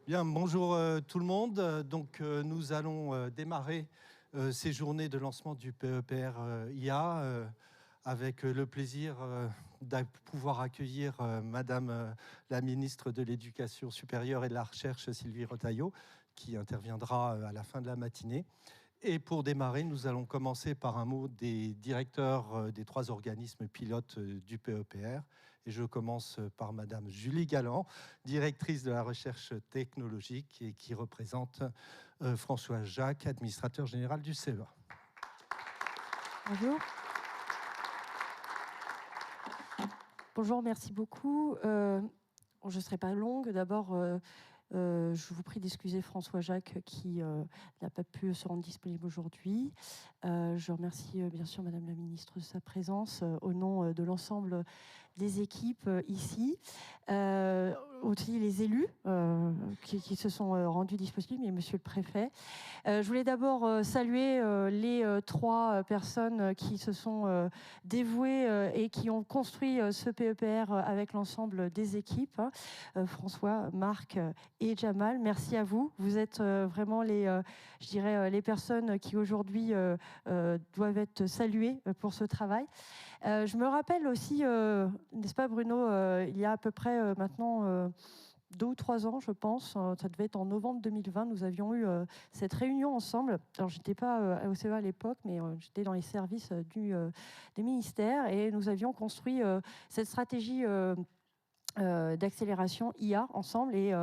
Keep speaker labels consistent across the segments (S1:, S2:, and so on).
S1: Bien, bonjour tout le monde. Nous allons démarrer ces journées de lancement du PEPR IA avec le plaisir de pouvoir accueillir Madame la ministre de l'Éducation supérieure et de la Recherche, Sylvie Retailleau, qui interviendra à la fin de la matinée. Et pour démarrer, nous allons commencer par un mot des directeurs des 3 organismes pilotes du PEPR. Et je commence par Madame Julie Galland, directrice de la recherche technologique et qui représente François Jacques, administrateur général du CEA.
S2: Bonjour. Bonjour, merci beaucoup. Je ne serai pas longue. D'abord, je vous prie d'excuser François Jacques qui n'a pas pu se rendre disponible aujourd'hui. Je remercie bien sûr Madame la Ministre de sa présence au nom de l'ensemble des équipes ici. Aussi les élus qui se sont rendus disponibles et Monsieur le Préfet. Je voulais d'abord saluer les 3 personnes qui se sont dévouées et qui ont construit ce PEPR avec l'ensemble des équipes, François, Marc et Jamal. Merci à vous. Vous êtes vraiment je dirais, les personnes qui aujourd'hui doivent être saluées pour ce travail. Je me rappelle aussi, n'est-ce pas Bruno, il y a à peu près maintenant 2 ou 3 ans, je pense, ça devait être en novembre 2020, nous avions eu cette réunion ensemble. Alors, je n'étais pas au CEA à l'époque, mais j'étais dans les services des ministères et nous avions construit cette stratégie d'accélération IA ensemble et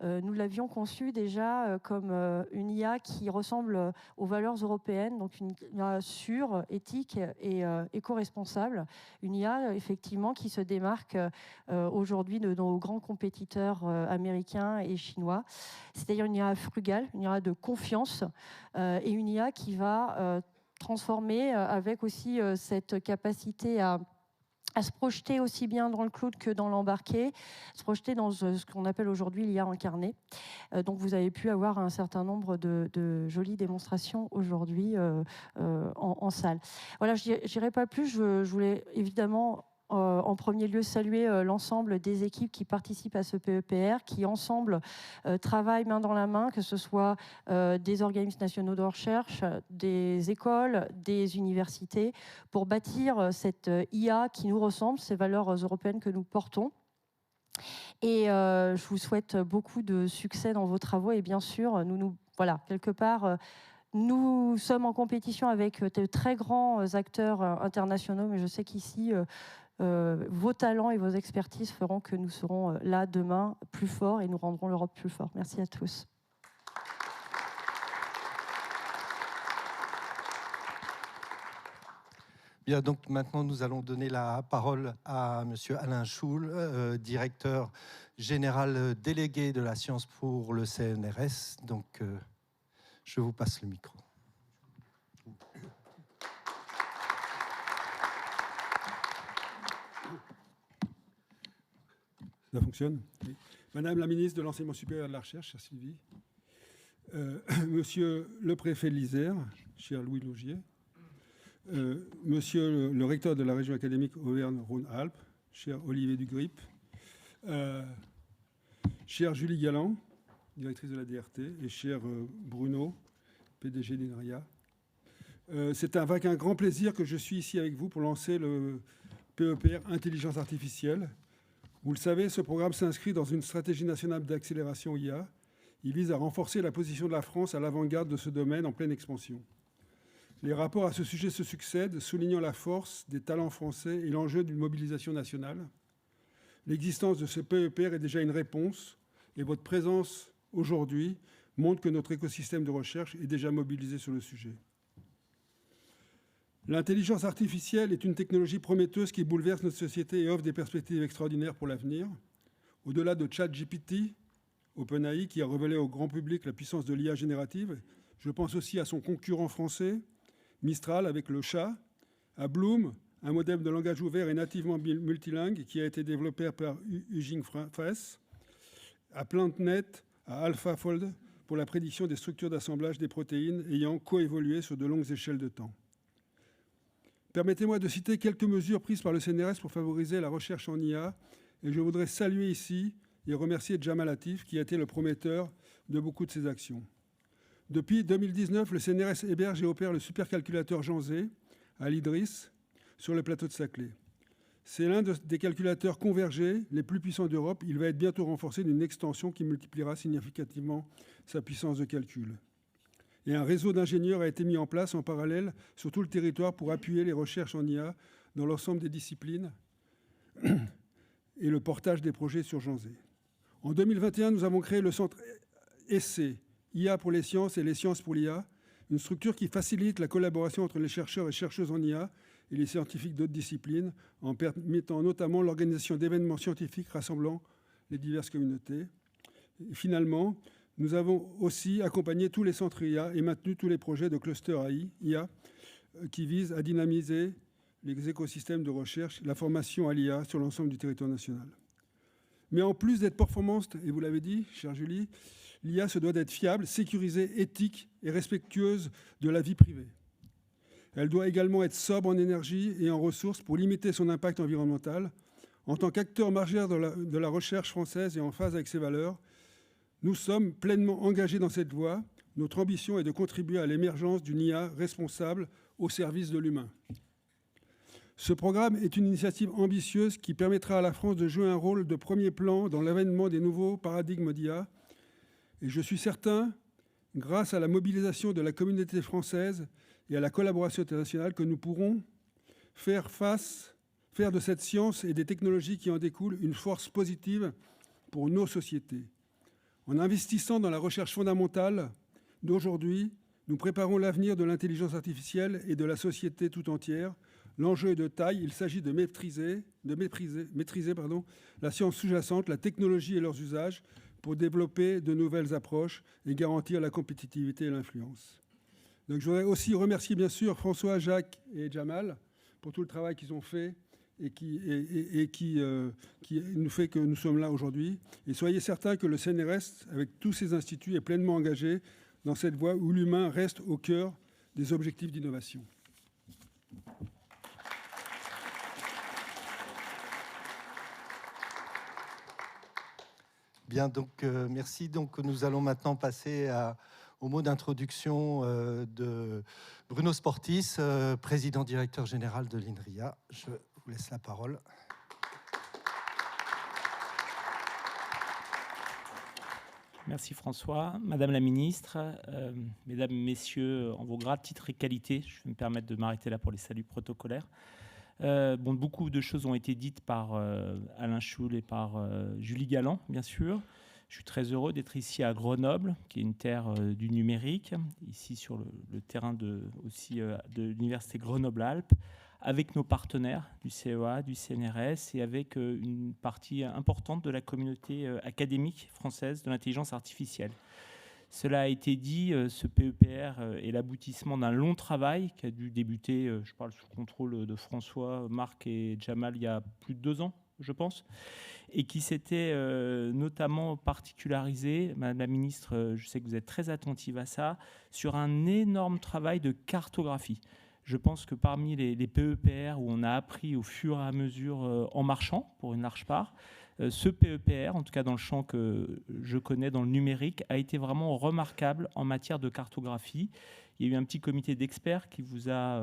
S2: nous l'avions conçue déjà comme une IA qui ressemble aux valeurs européennes, donc une IA sûre, éthique et éco-responsable, une IA effectivement qui se démarque aujourd'hui de nos grands compétiteurs américains et chinois. C'est-à-dire une IA frugale, une IA de confiance et une IA qui va transformer avec aussi cette capacité à se projeter aussi bien dans le cloud que dans l'embarqué, se projeter dans ce qu'on appelle aujourd'hui l'IA incarnée. Donc vous avez pu avoir un certain nombre de jolies démonstrations aujourd'hui en salle. Voilà, je n'irai pas plus, je voulais évidemment en premier lieu saluer l'ensemble des équipes qui participent à ce PEPR, qui ensemble travaillent main dans la main, que ce soit des organismes nationaux de recherche, des écoles, des universités, pour bâtir cette IA qui nous ressemble, ces valeurs européennes que nous portons. Et je vous souhaite beaucoup de succès dans vos travaux et bien sûr, voilà, quelque part, nous sommes en compétition avec de très grands acteurs internationaux, mais je sais qu'ici, vos talents et vos expertises feront que nous serons là demain plus forts et nous rendrons l'Europe plus forte. Merci à tous.
S1: Bien, donc maintenant nous allons donner la parole à Monsieur Alain Schul, directeur général délégué de la science pour le CNRS. Donc je vous passe le micro.
S3: Ça fonctionne. Oui. Madame la ministre de l'Enseignement supérieur et de la Recherche, chère Sylvie, Monsieur le préfet de l'Isère, cher Louis Laugier, Monsieur le recteur de la région académique Auvergne-Rhône-Alpes, cher Olivier Dugrip, chère Julie Galland, directrice de la DRT, et cher Bruno, PDG d'INRIA. C'est avec un grand plaisir que je suis ici avec vous pour lancer le PEPR Intelligence artificielle. Vous le savez, ce programme s'inscrit dans une stratégie nationale d'accélération IA. Il vise à renforcer la position de la France à l'avant-garde de ce domaine en pleine expansion. Les rapports à ce sujet se succèdent, soulignant la force des talents français et l'enjeu d'une mobilisation nationale. L'existence de ce PEPR est déjà une réponse, et votre présence aujourd'hui montre que notre écosystème de recherche est déjà mobilisé sur le sujet. L'intelligence artificielle est une technologie prometteuse qui bouleverse notre société et offre des perspectives extraordinaires pour l'avenir. Au-delà de ChatGPT, OpenAI, qui a révélé au grand public la puissance de l'IA générative, je pense aussi à son concurrent français, Mistral, avec le chat, à Bloom, un modèle de langage ouvert et nativement multilingue qui a été développé par Eugene Fraisse, à PlantNet, à AlphaFold, pour la prédiction des structures d'assemblage des protéines ayant coévolué sur de longues échelles de temps. Permettez-moi de citer quelques mesures prises par le CNRS pour favoriser la recherche en IA, et je voudrais saluer ici et remercier Jamal Latif, qui a été le prometteur de beaucoup de ces actions. Depuis 2019, le CNRS héberge et opère le supercalculateur Jean Zé à l'Idriss, sur le plateau de Saclay. C'est l'un des calculateurs convergés les plus puissants d'Europe. Il va être bientôt renforcé d'une extension qui multipliera significativement sa puissance de calcul. Et un réseau d'ingénieurs a été mis en place en parallèle sur tout le territoire pour appuyer les recherches en IA dans l'ensemble des disciplines et le portage des projets sur Jean Zé. En 2021, nous avons créé le centre ESSE, IA pour les sciences et les sciences pour l'IA, une structure qui facilite la collaboration entre les chercheurs et chercheuses en IA et les scientifiques d'autres disciplines, en permettant notamment l'organisation d'événements scientifiques rassemblant les diverses communautés. Et finalement, nous avons aussi accompagné tous les centres IA et maintenu tous les projets de cluster IA qui visent à dynamiser les écosystèmes de recherche, la formation à l'IA sur l'ensemble du territoire national. Mais en plus d'être performante, et vous l'avez dit, chère Julie, l'IA se doit d'être fiable, sécurisée, éthique et respectueuse de la vie privée. Elle doit également être sobre en énergie et en ressources pour limiter son impact environnemental. En tant qu'acteur majeur de la recherche française et en phase avec ses valeurs, nous sommes pleinement engagés dans cette voie. Notre ambition est de contribuer à l'émergence d'une IA responsable au service de l'humain. Ce programme est une initiative ambitieuse qui permettra à la France de jouer un rôle de premier plan dans l'avènement des nouveaux paradigmes d'IA. Et je suis certain, grâce à la mobilisation de la communauté française et à la collaboration internationale, que nous pourrons faire de cette science et des technologies qui en découlent une force positive pour nos sociétés. En investissant dans la recherche fondamentale d'aujourd'hui, nous préparons l'avenir de l'intelligence artificielle et de la société tout entière. L'enjeu est de taille, il s'agit de maîtriser la science sous-jacente, la technologie et leurs usages pour développer de nouvelles approches et garantir la compétitivité et l'influence. Donc, je voudrais aussi remercier bien sûr François, Jacques et Jamal pour tout le travail qu'ils ont fait et qui nous fait que nous sommes là aujourd'hui. Et soyez certains que le CNRS, avec tous ses instituts, est pleinement engagé dans cette voie où l'humain reste au cœur des objectifs d'innovation.
S1: Bien, donc merci. Donc nous allons maintenant passer au mot d'introduction de Bruno Sportis, président directeur général de l'INRIA. Je vous laisse la parole.
S4: Merci François. Madame la ministre, mesdames, messieurs, en vos grades, titres et qualités, je vais me permettre de m'arrêter là pour les saluts protocolaires. Beaucoup de choses ont été dites par Alain Schul et par Julie Galland, bien sûr. Je suis très heureux d'être ici à Grenoble, qui est une terre du numérique, ici sur le terrain de l'Université Grenoble-Alpes, avec nos partenaires du CEA, du CNRS et avec une partie importante de la communauté académique française de l'intelligence artificielle. Cela a été dit, ce PEPR est l'aboutissement d'un long travail qui a dû débuter, je parle sous le contrôle de François, Marc et Jamal, il y a plus de 2 ans, je pense, et qui s'était notamment particularisé, Madame la ministre, je sais que vous êtes très attentive à ça, sur un énorme travail de cartographie. Je pense que parmi les PEPR où on a appris au fur et à mesure en marchant, pour une large part, ce PEPR, en tout cas dans le champ que je connais, dans le numérique, a été vraiment remarquable en matière de cartographie. Il y a eu un petit comité d'experts qui vous a,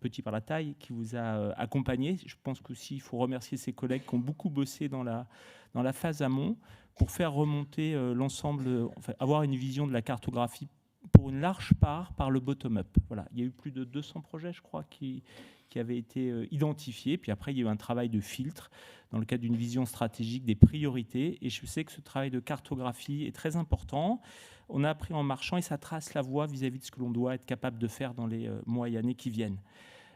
S4: petit par la taille, qui vous a accompagné. Je pense qu'aussi il faut remercier ses collègues qui ont beaucoup bossé dans la phase amont pour faire remonter l'ensemble, enfin, avoir une vision de la cartographie pour une large part par le bottom-up. Voilà. Il y a eu plus de 200 projets, je crois, qui avaient été identifiés. Puis après, il y a eu un travail de filtre dans le cadre d'une vision stratégique des priorités. Et je sais que ce travail de cartographie est très important. On a appris en marchant et ça trace la voie vis-à-vis de ce que l'on doit être capable de faire dans les mois et années qui viennent.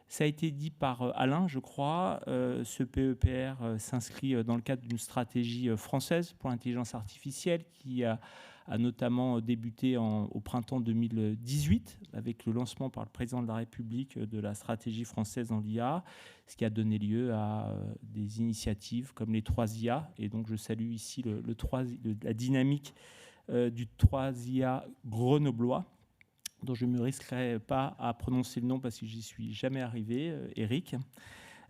S4: Ça a été dit par Alain, je crois. Ce PEPR s'inscrit dans le cadre d'une stratégie française pour l'intelligence artificielle qui a notamment débuté au printemps 2018 avec le lancement par le président de la République de la stratégie française dans l'IA, ce qui a donné lieu à des initiatives comme les 3IA. Et donc je salue ici la dynamique du 3IA grenoblois, dont je ne me risquerai pas à prononcer le nom parce que j'y suis jamais arrivé, Eric.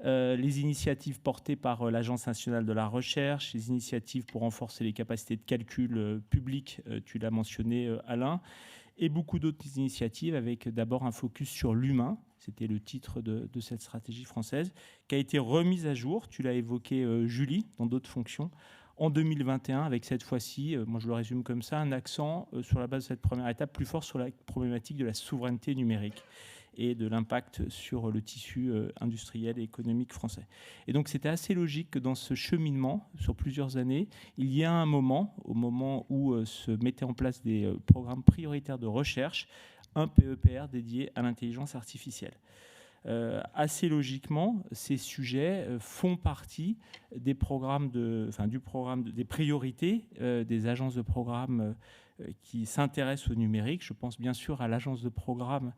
S4: les initiatives portées par l'Agence nationale de la recherche, les initiatives pour renforcer les capacités de calcul publiques, tu l'as mentionné Alain, et beaucoup d'autres initiatives avec d'abord un focus sur l'humain, c'était le titre de cette stratégie française, qui a été remise à jour, tu l'as évoqué Julie, dans d'autres fonctions, en 2021, avec cette fois-ci, moi je le résume comme ça, un accent sur la base de cette première étape plus fort sur la problématique de la souveraineté numérique et de l'impact sur le tissu industriel et économique français. Et donc c'était assez logique que dans ce cheminement, sur plusieurs années, il y a un moment, au moment où se mettaient en place des programmes prioritaires de recherche, un PEPR dédié à l'intelligence artificielle. Assez logiquement, ces sujets font partie des programmes des priorités des agences de programme qui s'intéressent au numérique. Je pense bien sûr à l'agence de programme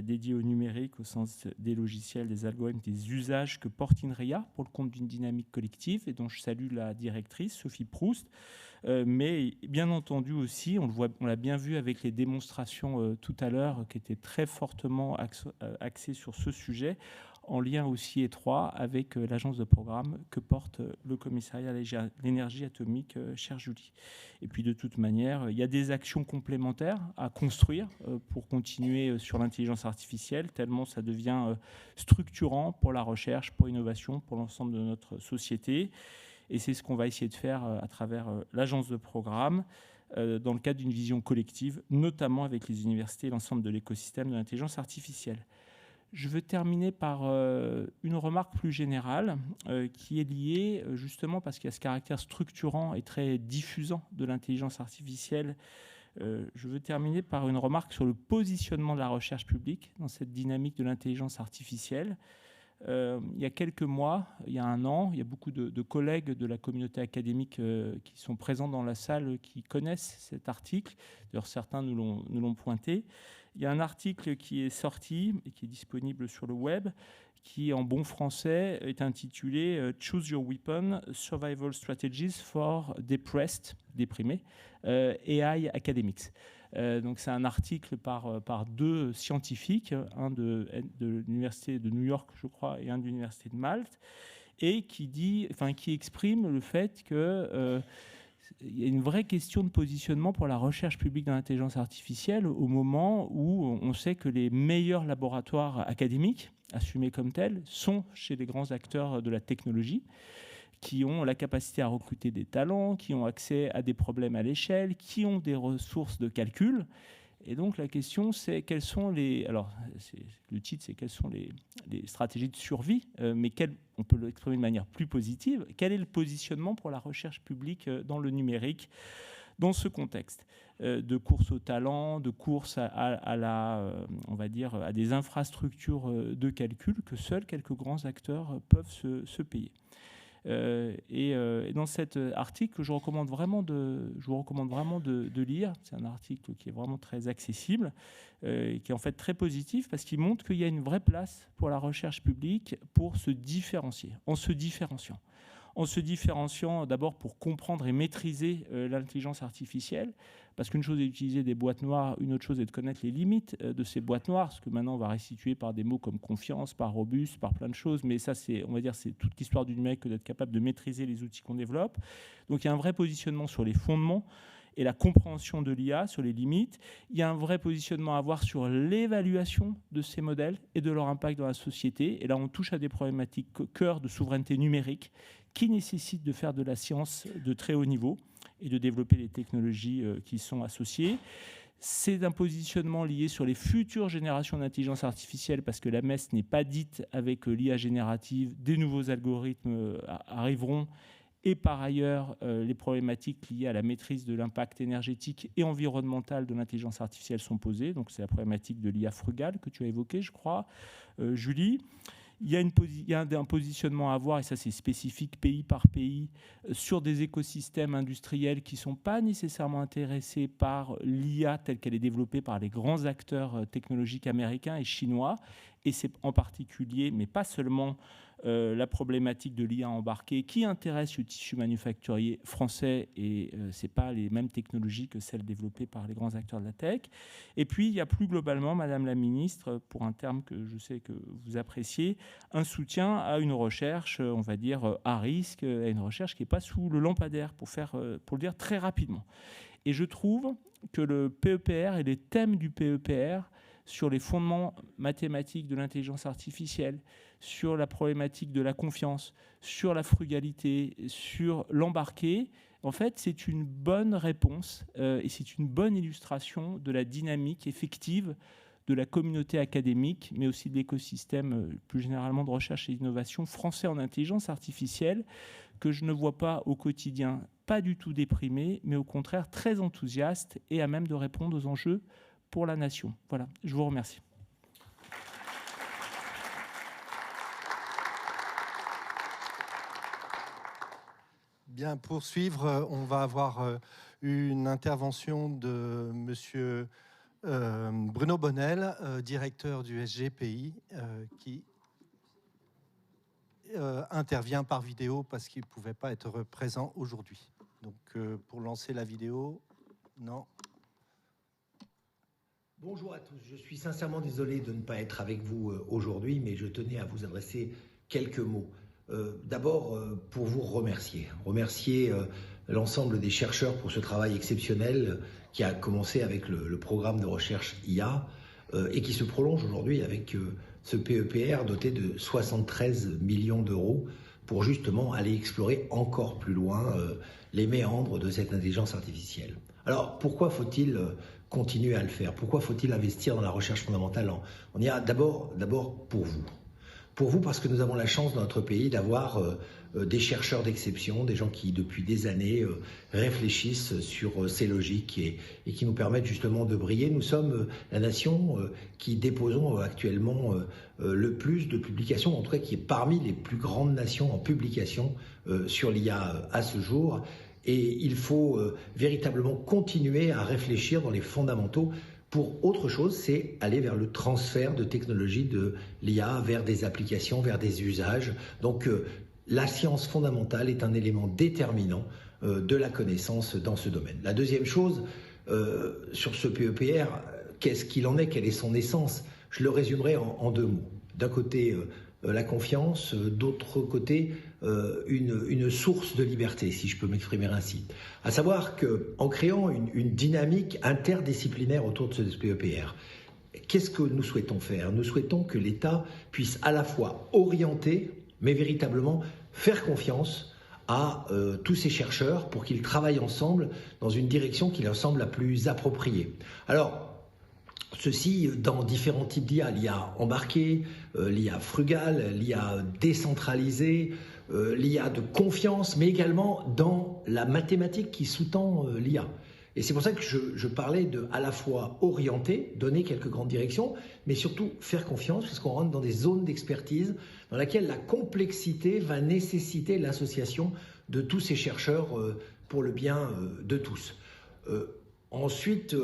S4: dédiée au numérique au sens des logiciels, des algorithmes, des usages que porte INRIA pour le compte d'une dynamique collective et dont je salue la directrice, Sophie Proust. Mais bien entendu aussi, on l'a bien vu avec les démonstrations tout à l'heure, qui étaient très fortement axées sur ce sujet, en lien aussi étroit avec l'agence de programme que porte le commissariat à l'énergie atomique, chère Julie. Et puis de toute manière, il y a des actions complémentaires à construire pour continuer sur l'intelligence artificielle, tellement ça devient structurant pour la recherche, pour l'innovation, pour l'ensemble de notre société. Et c'est ce qu'on va essayer de faire à travers l'agence de programme dans le cadre d'une vision collective, notamment avec les universités et l'ensemble de l'écosystème de l'intelligence artificielle. Je veux terminer par une remarque plus générale qui est liée justement parce qu'il y a ce caractère structurant et très diffusant de l'intelligence artificielle. Je veux terminer par une remarque sur le positionnement de la recherche publique dans cette dynamique de l'intelligence artificielle. Il y a quelques mois, il y a un an, il y a beaucoup de collègues de la communauté académique qui sont présents dans la salle, qui connaissent cet article. D'ailleurs, certains nous l'ont pointé. Il y a un article qui est sorti et qui est disponible sur le web, qui, en bon français, est intitulé « Choose Your Weapon, Survival Strategies for Depressed », déprimés, AI Academics. Donc c'est un article par deux scientifiques, un de l'université de New York, je crois, et un de l'université de Malte, et qui exprime le fait que il y a une vraie question de positionnement pour la recherche publique dans l'intelligence artificielle au moment où on sait que les meilleurs laboratoires académiques, assumés comme tels, sont chez les grands acteurs de la technologie, qui ont la capacité à recruter des talents, qui ont accès à des problèmes à l'échelle, qui ont des ressources de calcul. Et donc la question, c'est quelles sont les... Alors, le titre, c'est quelles sont les stratégies de survie, mais on peut l'exprimer de manière plus positive. Quel est le positionnement pour la recherche publique dans le numérique dans ce contexte de course au talent, de course on va dire, à des infrastructures de calcul que seuls quelques grands acteurs peuvent se payer. Et dans cet article, je vous recommande vraiment de lire. C'est un article qui est vraiment très accessible, qui est en fait très positif parce qu'il montre qu'il y a une vraie place pour la recherche publique pour se différencier, en se différenciant d'abord pour comprendre et maîtriser l'intelligence artificielle, parce qu'une chose est d'utiliser des boîtes noires, une autre chose est de connaître les limites de ces boîtes noires, ce que maintenant on va restituer par des mots comme confiance, par robuste, par plein de choses, mais ça c'est toute l'histoire du numérique que d'être capable de maîtriser les outils qu'on développe. Donc il y a un vrai positionnement sur les fondements et la compréhension de l'IA, sur les limites. Il y a un vrai positionnement à avoir sur l'évaluation de ces modèles et de leur impact dans la société. Et là, on touche à des problématiques cœur de souveraineté numérique qui nécessitent de faire de la science de très haut niveau et de développer les technologies qui sont associées. C'est un positionnement lié sur les futures générations d'intelligence artificielle parce que la messe n'est pas dite avec l'IA générative. Des nouveaux algorithmes arriveront. Et par ailleurs, les problématiques liées à la maîtrise de l'impact énergétique et environnemental de l'intelligence artificielle sont posées. Donc c'est la problématique de l'IA frugale que tu as évoquée, je crois, Julie. Il y a un positionnement à avoir, et ça c'est spécifique pays par pays, sur des écosystèmes industriels qui ne sont pas nécessairement intéressés par l'IA telle qu'elle est développée par les grands acteurs technologiques américains et chinois. Et c'est en particulier, mais pas seulement, la problématique de l'IA embarquée qui intéresse le tissu manufacturier français et ce n'est pas les mêmes technologies que celles développées par les grands acteurs de la tech. Et puis, il y a plus globalement, Madame la Ministre, pour un terme que je sais que vous appréciez, un soutien à une recherche, on va dire, à risque, à une recherche qui n'est pas sous le lampadaire, pour le dire très rapidement. Et je trouve que le PEPR et les thèmes du PEPR sur les fondements mathématiques de l'intelligence artificielle, sur la problématique de la confiance, sur la frugalité, sur l'embarqué, en fait, c'est une bonne réponse et c'est une bonne illustration de la dynamique effective de la communauté académique, mais aussi de l'écosystème plus généralement de recherche et d'innovation français en intelligence artificielle, que je ne vois pas au quotidien pas du tout déprimé, mais au contraire très enthousiaste et à même de répondre aux enjeux pour la nation. Voilà, je vous remercie.
S1: Bien, pour suivre, on va avoir une intervention de Monsieur Bruno Bonnel, directeur du SGPI, qui intervient par vidéo parce qu'il ne pouvait pas être présent aujourd'hui. Donc, pour lancer la vidéo, non.
S5: Bonjour à tous, je suis sincèrement désolé de ne pas être avec vous aujourd'hui, mais je tenais à vous adresser quelques mots. D'abord, pour vous remercier l'ensemble des chercheurs pour ce travail exceptionnel qui a commencé avec le programme de recherche IA et qui se prolonge aujourd'hui avec ce PEPR doté de 73 millions d'euros pour justement aller explorer encore plus loin les méandres de cette intelligence artificielle. Alors, pourquoi faut-il continuer à le faire? Pourquoi faut-il investir dans la recherche fondamentale? On y a d'abord pour vous. Pour vous, parce que nous avons la chance dans notre pays d'avoir des chercheurs d'exception, des gens qui, depuis des années, réfléchissent sur ces logiques et qui nous permettent justement de briller. Nous sommes la nation qui déposons actuellement le plus de publications, en tout cas qui est parmi les plus grandes nations en publication sur l'IA à ce jour. Et il faut véritablement continuer à réfléchir dans les fondamentaux pour autre chose, c'est aller vers le transfert de technologies de l'IA vers des applications, vers des usages. Donc la science fondamentale est un élément déterminant de la connaissance dans ce domaine. La deuxième chose, sur ce PEPR, qu'est-ce qu'il en est? Quelle est son essence? Je le résumerai en deux mots. D'un côté, la confiance, d'autre côté, une source de liberté, si je peux m'exprimer ainsi. À savoir qu'en créant une dynamique interdisciplinaire autour de ce PEPR, qu'est-ce que nous souhaitons faire? Nous souhaitons que l'État puisse à la fois orienter, mais véritablement faire confiance à tous ces chercheurs pour qu'ils travaillent ensemble dans une direction qui leur semble la plus appropriée. Alors, ceci dans différents types d'IA, l'IA embarquée, l'IA frugale, l'IA décentralisée, l'IA de confiance, mais également dans la mathématique qui sous-tend l'IA. Et c'est pour ça que je parlais de à la fois orienter, donner quelques grandes directions, mais surtout faire confiance, parce qu'on rentre dans des zones d'expertise dans lesquelles la complexité va nécessiter l'association de tous ces chercheurs pour le bien de tous. Ensuite,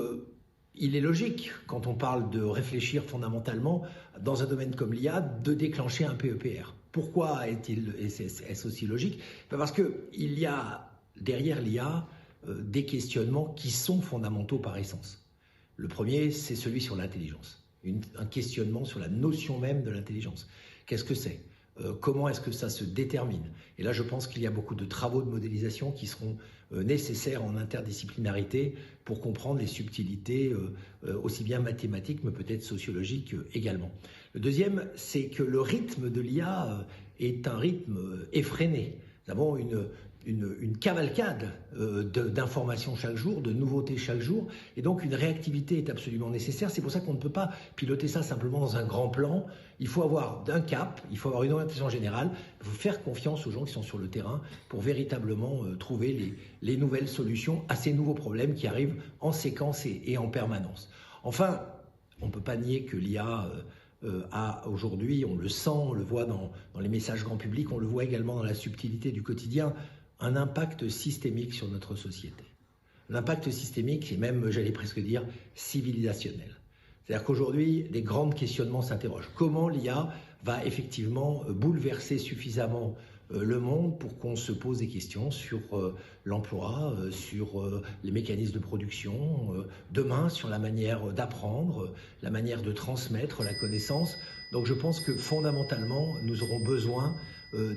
S5: il est logique, quand on parle de réfléchir fondamentalement dans un domaine comme l'IA, de déclencher un PEPR. Pourquoi est-ce aussi logique? Parce qu'il y a derrière l'IA des questionnements qui sont fondamentaux par essence. Le premier, c'est celui sur l'intelligence. Un questionnement sur la notion même de l'intelligence. Qu'est-ce que c'est? Comment est-ce que ça se détermine? Et là, je pense qu'il y a beaucoup de travaux de modélisation qui seront nécessaires en interdisciplinarité pour comprendre les subtilités aussi bien mathématiques, mais peut-être sociologiques également. Le deuxième, c'est que le rythme de l'IA est un rythme effréné. Nous avons une cavalcade d'informations chaque jour, de nouveautés chaque jour, et donc une réactivité est absolument nécessaire. C'est pour ça qu'on ne peut pas piloter ça simplement dans un grand plan. Il faut avoir un cap, il faut avoir une orientation générale, il faut faire confiance aux gens qui sont sur le terrain pour véritablement trouver les nouvelles solutions à ces nouveaux problèmes qui arrivent en séquence et en permanence. Enfin, on ne peut pas nier que l'IA a aujourd'hui, on le sent, on le voit dans les messages grand public, on le voit également dans la subtilité du quotidien, un impact systémique sur notre société. L'impact systémique, et même, j'allais presque dire, civilisationnel. C'est-à-dire qu'aujourd'hui, des grands questionnements s'interrogent. Comment l'IA va effectivement bouleverser suffisamment le monde pour qu'on se pose des questions sur l'emploi, sur les mécanismes de production, demain sur la manière d'apprendre, la manière de transmettre la connaissance. Donc je pense que fondamentalement, nous aurons besoin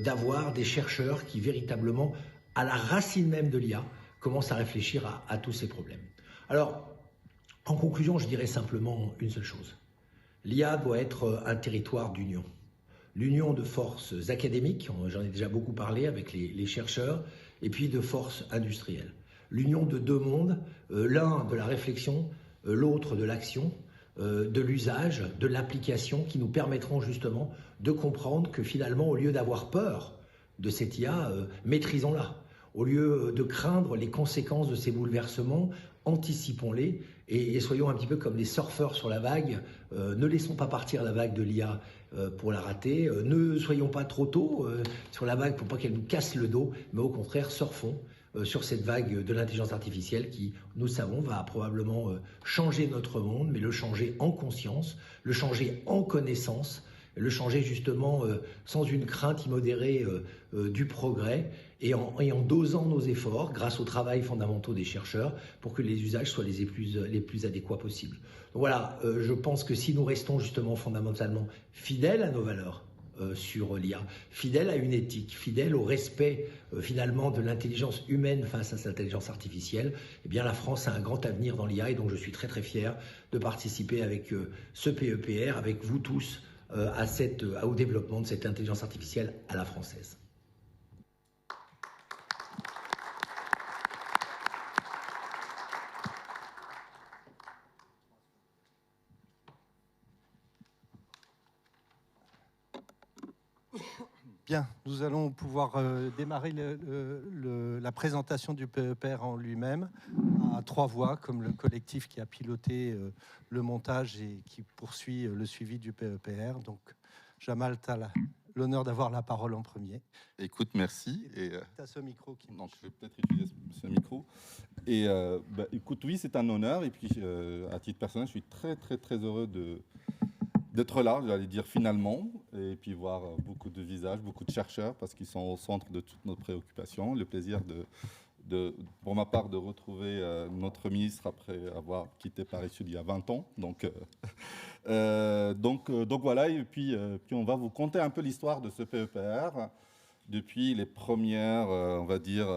S5: d'avoir des chercheurs qui véritablement, à la racine même de l'IA, commencent à réfléchir à tous ces problèmes. Alors, en conclusion, je dirais simplement une seule chose. L'IA doit être un territoire d'union. L'union de forces académiques, j'en ai déjà beaucoup parlé avec les chercheurs, et puis de forces industrielles. L'union de deux mondes, l'un de la réflexion, l'autre de l'action, de l'usage, de l'application, qui nous permettront justement de comprendre que finalement, au lieu d'avoir peur de cette IA, maîtrisons-la. Au lieu de craindre les conséquences de ces bouleversements, anticipons-les et soyons un petit peu comme des surfeurs sur la vague. Ne laissons pas partir la vague de l'IA pour la rater. Ne soyons pas trop tôt sur la vague pour pas qu'elle nous casse le dos, mais au contraire, surfons sur cette vague de l'intelligence artificielle qui, nous savons, va probablement changer notre monde, mais le changer en conscience, le changer en connaissance, le changer justement sans une crainte immodérée du progrès et en dosant nos efforts grâce aux travail fondamentaux des chercheurs pour que les usages soient les plus adéquats possibles. Donc voilà, je pense que si nous restons justement fondamentalement fidèles à nos valeurs sur l'IA, fidèles à une éthique, fidèles au respect finalement de l'intelligence humaine face à cette intelligence artificielle, eh bien la France a un grand avenir dans l'IA et donc je suis très très fier de participer avec ce PEPR, avec vous tous, au développement de cette intelligence artificielle à la française.
S1: Bien, nous allons pouvoir démarrer la présentation du PEPR en lui-même à 3 voix, comme le collectif qui a piloté le montage et qui poursuit le suivi du PEPR. Donc, Jamal, tu as l'honneur d'avoir la parole en premier.
S6: Écoute, merci.
S1: Tu as ce micro qui
S6: Donc, je vais peut-être utiliser ce micro. Et écoute, oui, c'est un honneur. Et puis, à titre personnel, je suis très, très, très heureux d'être là, j'allais dire finalement, et puis voir beaucoup de visages, beaucoup de chercheurs, parce qu'ils sont au centre de toutes nos préoccupations. Le plaisir, pour ma part, de retrouver notre ministre après avoir quitté Paris Sud il y a 20 ans. Donc voilà, et puis on va vous conter un peu l'histoire de ce PEPR, depuis les premières, on va dire,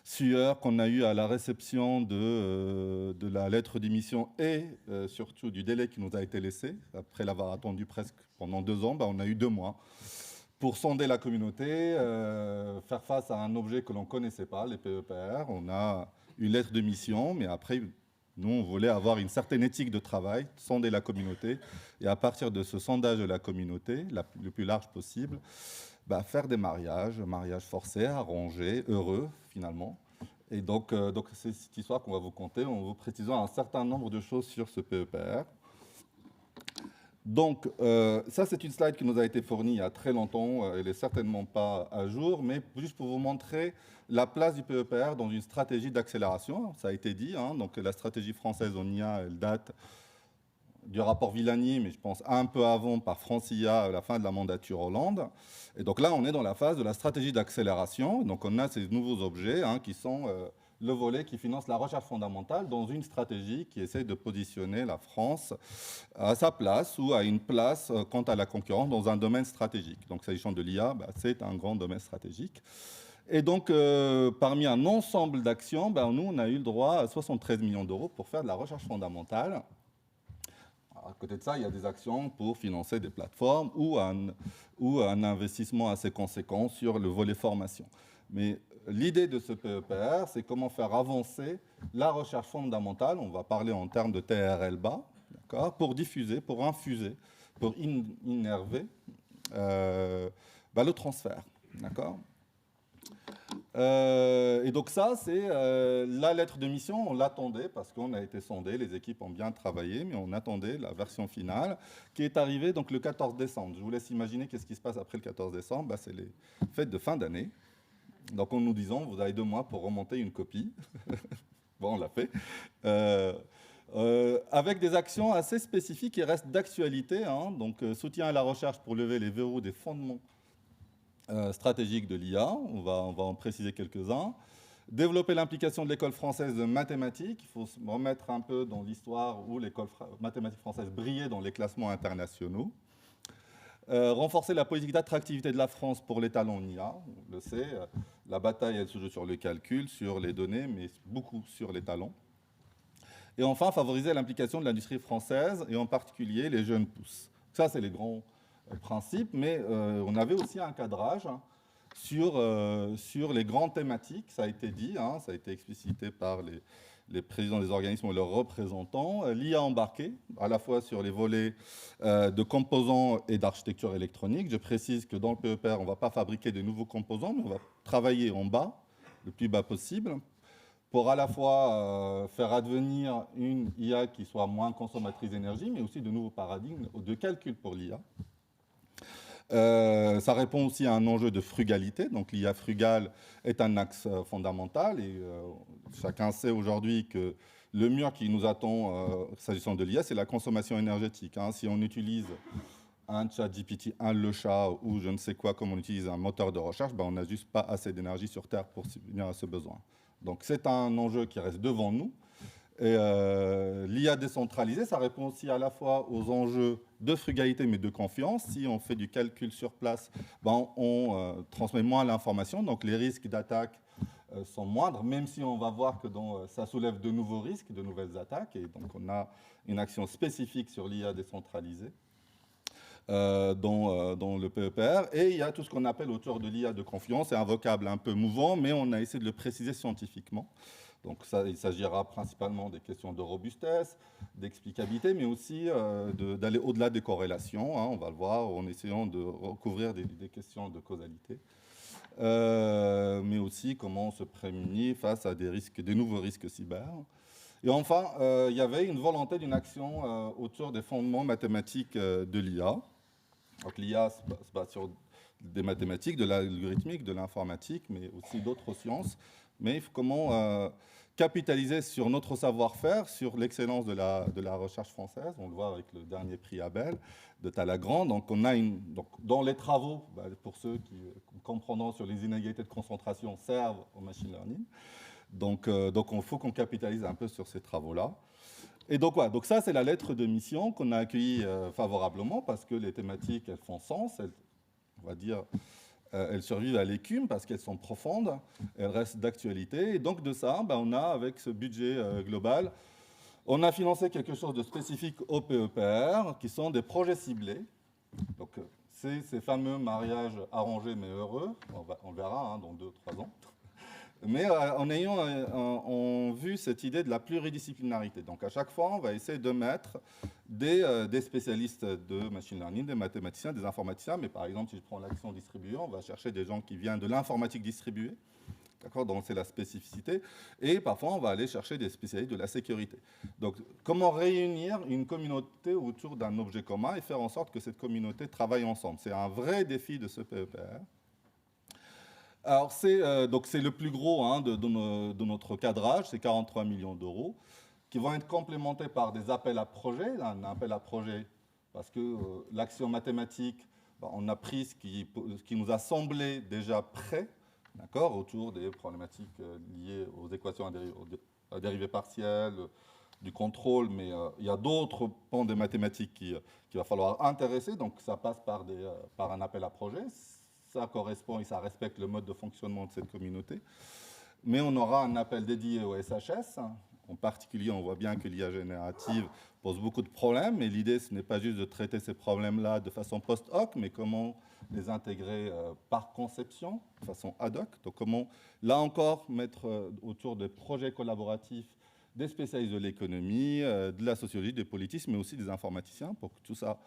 S6: sueur qu'on a eu à la réception de la lettre d'émission et surtout du délai qui nous a été laissé. Après l'avoir attendu presque pendant 2 ans, on a eu 2 mois pour sonder la communauté, faire face à un objet que l'on ne connaissait pas, les PEPR. On a une lettre de mission, mais après, nous, on voulait avoir une certaine éthique de travail, sonder la communauté, et à partir de ce sondage de la communauté, le plus large possible, faire des mariages forcés, arrangés, heureux, finalement. Et donc c'est cette histoire qu'on va vous conter en vous précisant un certain nombre de choses sur ce PEPR. Donc, ça, c'est une slide qui nous a été fournie il y a très longtemps. Elle n'est certainement pas à jour, mais juste pour vous montrer la place du PEPR dans une stratégie d'accélération. Ça a été dit, hein, donc la stratégie française en IA, elle date du rapport Villani, mais je pense un peu avant par Francia à la fin de la mandature Hollande. Et donc là, on est dans la phase de la stratégie d'accélération. Donc on a ces nouveaux objets qui sont le volet qui finance la recherche fondamentale dans une stratégie qui essaie de positionner la France à sa place ou à une place quant à la concurrence dans un domaine stratégique. Donc s'agissant de l'IA, c'est un grand domaine stratégique. Et donc, parmi un ensemble d'actions, nous, on a eu le droit à 73 millions d'euros pour faire de la recherche fondamentale. À côté de ça, il y a des actions pour financer des plateformes ou un investissement assez conséquent sur le volet formation. Mais l'idée de ce PEPR, c'est comment faire avancer la recherche fondamentale, on va parler en termes de TRL bas, pour diffuser, pour infuser, pour innerver le transfert. D'accord ? Et donc ça, c'est la lettre de mission, on l'attendait parce qu'on a été sondé, les équipes ont bien travaillé, mais on attendait la version finale qui est arrivée donc, le 14 décembre. Je vous laisse imaginer qu'est-ce qui se passe après le 14 décembre. C'est les fêtes de fin d'année. Donc en nous disant, vous avez 2 mois pour remonter une copie. Bon, on l'a fait. avec des actions assez spécifiques qui restent d'actualité, hein. Donc soutien à la recherche pour lever les verrous des fondements stratégiques de l'IA, on va en préciser quelques-uns. Développer l'implication de l'école française de mathématiques, il faut se remettre un peu dans l'histoire où l'école mathématique française brillait dans les classements internationaux. Renforcer la politique d'attractivité de la France pour les talents en IA, on le sait, la bataille elle se joue sur le calcul, sur les données, mais beaucoup sur les talents. Et enfin, favoriser l'implication de l'industrie française, et en particulier les jeunes pousses. Ça, c'est les grands principes, mais on avait aussi un cadrage sur les grandes thématiques, ça a été dit, hein, ça a été explicité par les présidents des organismes ou leurs représentants. L'IA embarquée, à la fois sur les volets de composants et d'architecture électronique. Je précise que dans le PEPR, on ne va pas fabriquer de nouveaux composants, mais on va travailler en bas, le plus bas possible, pour à la fois faire advenir une IA qui soit moins consommatrice d'énergie, mais aussi de nouveaux paradigmes de calcul pour l'IA. Ça répond aussi à un enjeu de frugalité. Donc l'IA frugale est un axe fondamental et chacun sait aujourd'hui que le mur qui nous attend s'agissant de l'IA, c'est la consommation énergétique, hein. Si on utilise un ChatGPT, un Le Chat ou je ne sais quoi, comme on utilise un moteur de recherche, ben on n'a juste pas assez d'énergie sur Terre pour subvenir à ce besoin. Donc c'est un enjeu qui reste devant nous. Et l'IA décentralisée, ça répond aussi à la fois aux enjeux de frugalité mais de confiance. Si on fait du calcul sur place, ben on transmet moins l'information, donc les risques d'attaque sont moindres, même si on va voir que ça soulève de nouveaux risques, de nouvelles attaques. Et donc on a une action spécifique sur l'IA décentralisée dans le PEPR. Et il y a tout ce qu'on appelle autour de l'IA de confiance. C'est un vocable un peu mouvant, mais on a essayé de le préciser scientifiquement. Donc ça, il s'agira principalement des questions de robustesse, d'explicabilité, mais aussi d'aller au-delà des corrélations, hein, on va le voir, en essayant de recouvrir des questions de causalité. Mais aussi comment se prémunir face à des nouveaux risques cyber. Et enfin, il y avait une volonté d'une action autour des fondements mathématiques de l'IA. Donc l'IA se base sur des mathématiques, de l'algorithmique, de l'informatique, mais aussi d'autres sciences. Mais il faut comment capitaliser sur notre savoir-faire, sur l'excellence de la recherche française. On le voit avec le dernier prix Abel de Talagrand. Donc, on a dans les travaux, pour ceux qui comprendront sur les inégalités de concentration, servent au machine learning. Donc il faut qu'on capitalise un peu sur ces travaux-là. Et donc ça, c'est la lettre de mission qu'on a accueillie favorablement parce que les thématiques, elles font sens, on va dire. Elles survivent à l'écume parce qu'elles sont profondes, elles restent d'actualité. Et donc de ça, on a, avec ce budget global, on a financé quelque chose de spécifique au PEPR, qui sont des projets ciblés. Donc c'est ces fameux mariages arrangés mais heureux, on verra dans 2-3 ans. Mais en ayant en vue cette idée de la pluridisciplinarité. Donc à chaque fois, on va essayer de mettre des spécialistes de machine learning, des mathématiciens, des informaticiens. Mais par exemple, si je prends l'action distribuée, on va chercher des gens qui viennent de l'informatique distribuée. D'accord, donc c'est la spécificité. Et parfois, on va aller chercher des spécialistes de la sécurité. Donc comment réunir une communauté autour d'un objet commun et faire en sorte que cette communauté travaille ensemble. C'est un vrai défi de ce PEPR. Alors, c'est le plus gros de notre cadrage, c'est 43 millions d'euros, qui vont être complémentés par des appels à projets. Un appel à projet, parce que l'action mathématique, on a pris ce qui nous a semblé déjà prêt, d'accord, autour des problématiques liées aux équations à dérivées partielles, du contrôle, mais il y a d'autres pans des mathématiques qu'il va falloir intéresser, donc ça passe par un appel à projet. Ça correspond et ça respecte le mode de fonctionnement de cette communauté. Mais on aura un appel dédié au SHS. En particulier, on voit bien que l'IA générative pose beaucoup de problèmes. Et l'idée, ce n'est pas juste de traiter ces problèmes-là de façon post-hoc, mais comment les intégrer par conception, de façon ad hoc. Donc comment, là encore, mettre autour de projets collaboratifs des spécialistes de l'économie, de la sociologie, des politistes, mais aussi des informaticiens, pour que tout ça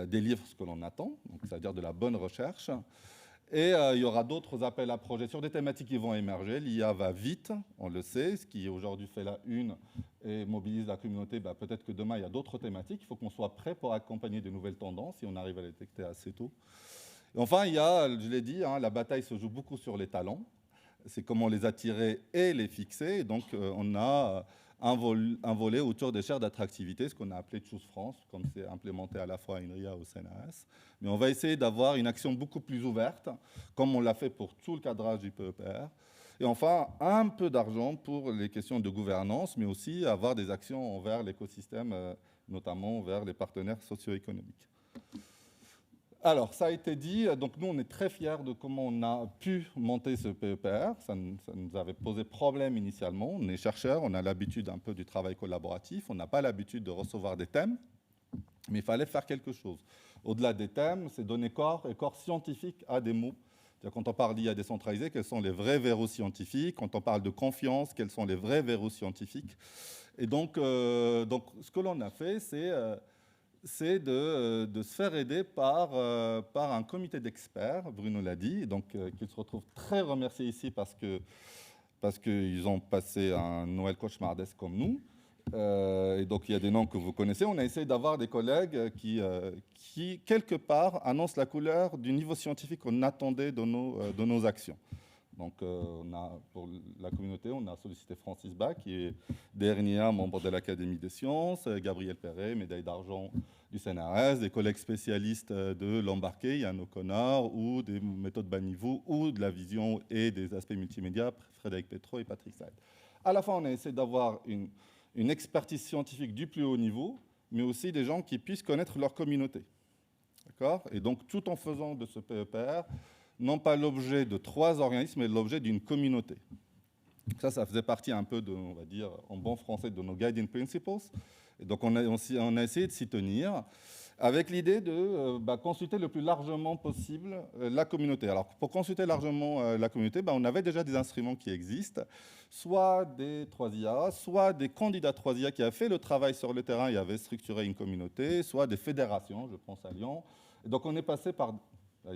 S6: délivre ce que l'on attend, c'est-à-dire de la bonne recherche. Et il y aura d'autres appels à projets sur des thématiques qui vont émerger. L'IA va vite, on le sait, ce qui aujourd'hui fait la une et mobilise la communauté. Peut-être que demain, il y a d'autres thématiques. Il faut qu'on soit prêt pour accompagner de nouvelles tendances si on arrive à les détecter assez tôt. Et enfin, il y a, je l'ai dit, la bataille se joue beaucoup sur les talents. C'est comment les attirer et les fixer. Et donc, on a un volet autour des chaires d'attractivité, ce qu'on a appelé Choose France, comme c'est implémenté à la fois à INRIA et au CNRS. Mais on va essayer d'avoir une action beaucoup plus ouverte, comme on l'a fait pour tout le cadrage du PEPR. Et enfin, un peu d'argent pour les questions de gouvernance, mais aussi avoir des actions envers l'écosystème, notamment vers les partenaires socio-économiques. Alors, ça a été dit, donc nous, on est très fiers de comment on a pu monter ce PEPR. Ça nous avait posé problème initialement. On est chercheurs, on a l'habitude un peu du travail collaboratif, on n'a pas l'habitude de recevoir des thèmes, mais il fallait faire quelque chose. Au-delà des thèmes, c'est donner corps et corps scientifique à des mots. Quand on parle d'IA décentralisée, quels sont les vrais verrous scientifiques? Quand on parle de confiance, quels sont les vrais verrous scientifiques? Et donc ce que l'on a fait, c'est de se faire aider par un comité d'experts, Bruno l'a dit, donc qu'il se retrouve très remercié ici parce qu'ils ont passé un Noël cauchemardesque comme nous. Et donc il y a des noms que vous connaissez. On a essayé d'avoir des collègues qui, quelque part, annoncent la couleur du niveau scientifique qu'on attendait de nos actions. Donc, pour la communauté, on a sollicité Francis Bach, qui est dernier membre de l'Académie des sciences, Gabriel Perret, médaille d'argent du CNRS, des collègues spécialistes de l'embarqué, Yann O'Connor, ou des méthodes bas niveau, ou de la vision et des aspects multimédia, Frédéric Petro et Patrick Said. À la fois, on a essayé d'avoir une expertise scientifique du plus haut niveau, mais aussi des gens qui puissent connaître leur communauté. D'accord ? Et donc, tout en faisant de ce PEPR, non pas l'objet de 3 organismes, mais l'objet d'une communauté. Ça faisait partie un peu, on va dire, en bon français, de nos guiding principles. Et donc, on a essayé de s'y tenir, avec l'idée de consulter le plus largement possible la communauté. Alors, pour consulter largement la communauté, on avait déjà des instruments qui existent, soit des 3IA, soit des candidats 3IA qui avaient fait le travail sur le terrain et avaient structuré une communauté, soit des fédérations, je pense à Lyon. Et donc, on est passé par,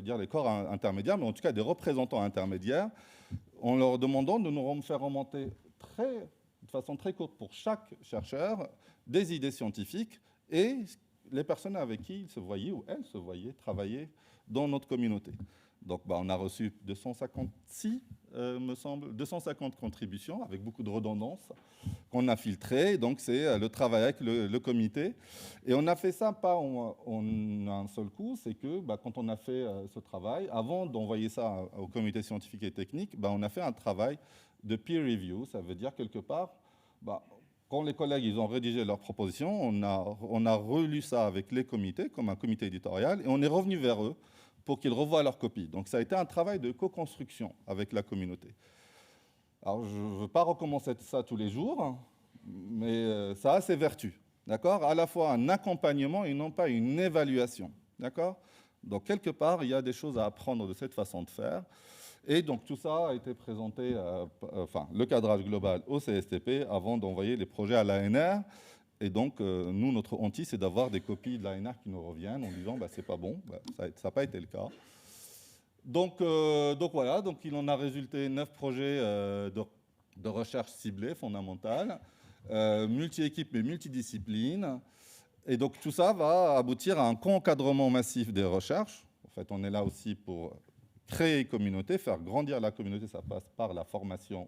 S6: dire les corps intermédiaires, mais en tout cas des représentants intermédiaires, en leur demandant de nous faire remonter de façon très courte pour chaque chercheur des idées scientifiques et les personnes avec qui ils se voyaient ou elles se voyaient travailler dans notre communauté. Donc, on a reçu 256, me semble, 250 contributions avec beaucoup de redondance qu'on a filtrées. Donc, c'est le travail avec le comité. Et on a fait ça pas en un seul coup. C'est que quand on a fait ce travail, avant d'envoyer ça au comité scientifique et technique, on a fait un travail de peer review. Ça veut dire quelque part, quand les collègues ils ont rédigé leurs propositions, on a relu ça avec les comités, comme un comité éditorial, et on est revenu vers eux pour qu'ils revoient leur copie. Donc ça a été un travail de co-construction avec la communauté. Alors je ne veux pas recommencer ça tous les jours, mais ça a ses vertus, d'accord ? À la fois un accompagnement et non pas une évaluation, d'accord ? Donc quelque part, il y a des choses à apprendre de cette façon de faire. Et donc tout ça a été présenté, le cadrage global au CSTP avant d'envoyer les projets à l'ANR. Et donc, nous, notre honte, c'est d'avoir des copies de l'ANR qui nous reviennent en disant c'est pas bon, ça n'a pas été le cas. Donc voilà, donc il en a résulté 9 projets de recherche ciblée, fondamentale, multi-équipe mais multidiscipline. Et donc tout ça va aboutir à un co-encadrement massif des recherches. En fait, on est là aussi pour créer une communauté, faire grandir la communauté, ça passe par la formation,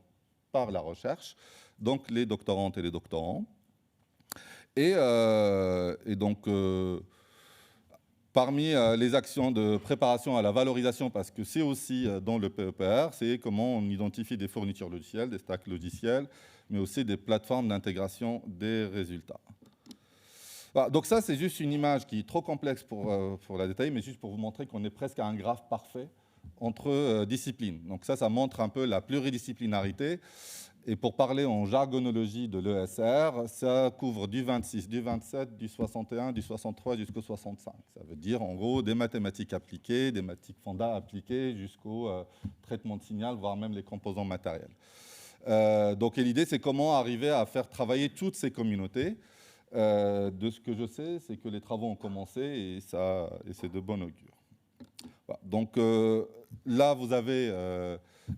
S6: par la recherche, donc les doctorantes et les doctorants. Et donc, parmi les actions de préparation à la valorisation, parce que c'est aussi dans le PEPR, c'est comment on identifie des fournitures logicielles, des stacks logiciels, mais aussi des plateformes d'intégration des résultats. Voilà, donc ça, c'est juste une image qui est trop complexe pour la détailler, mais juste pour vous montrer qu'on est presque à un graphe parfait entre disciplines. Donc ça montre un peu la pluridisciplinarité. Et pour parler en jargonologie de l'ESR, ça couvre du 26, du 27, du 61, du 63 jusqu'au 65. Ça veut dire, en gros, des mathématiques appliquées, des mathématiques fonda appliquées jusqu'au traitement de signal, voire même les composants matériels. Donc l'idée, c'est comment arriver à faire travailler toutes ces communautés. De ce que je sais, c'est que les travaux ont commencé et c'est de bon augure. Voilà. Donc là, vous avez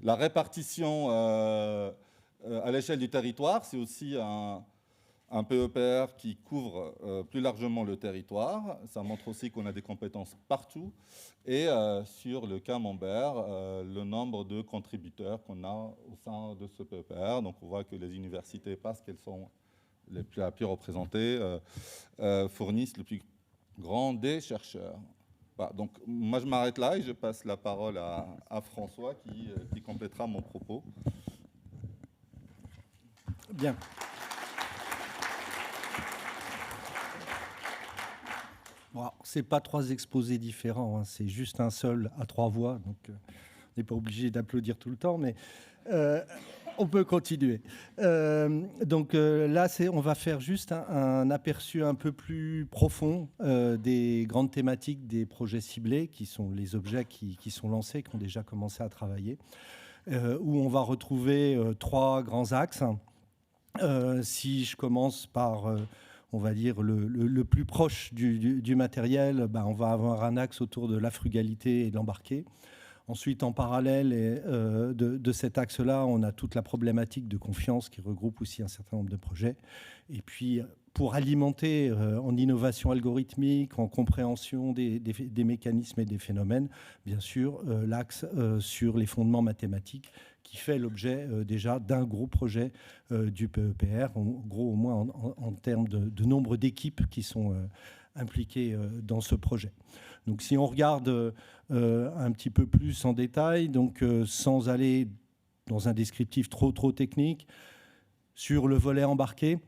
S6: la répartition à l'échelle du territoire. C'est aussi un PEPR qui couvre plus largement le territoire. Ça montre aussi qu'on a des compétences partout. Et sur le camembert, le nombre de contributeurs qu'on a au sein de ce PEPR. Donc on voit que les universités, parce qu'elles sont la plus représentée, fournissent le plus grand des chercheurs. Voilà, donc moi je m'arrête là et je passe la parole à François qui complétera mon propos.
S1: Bien. Bon, ce n'est pas 3 exposés différents, hein, c'est juste un seul à 3 voix, donc on n'est pas obligé d'applaudir tout le temps, mais on peut continuer. Là, on va faire juste un aperçu un peu plus profond des grandes thématiques des projets ciblés, qui sont les objets qui sont lancés, qui ont déjà commencé à travailler, où on va retrouver 3 grands axes. Si je commence par, on va dire, le plus proche du matériel, on va avoir un axe autour de la frugalité et de l'embarqué. Ensuite, en parallèle de cet axe-là, on a toute la problématique de confiance qui regroupe aussi un certain nombre de projets. Et puis, pour alimenter en innovation algorithmique, en compréhension des mécanismes et des phénomènes, bien sûr, l'axe sur les fondements mathématiques qui fait l'objet déjà d'un gros projet du PEPR, en gros au moins en termes de nombre d'équipes qui sont impliquées dans ce projet. Donc si on regarde un petit peu plus en détail, donc, sans aller dans un descriptif trop technique, sur le volet embarqué,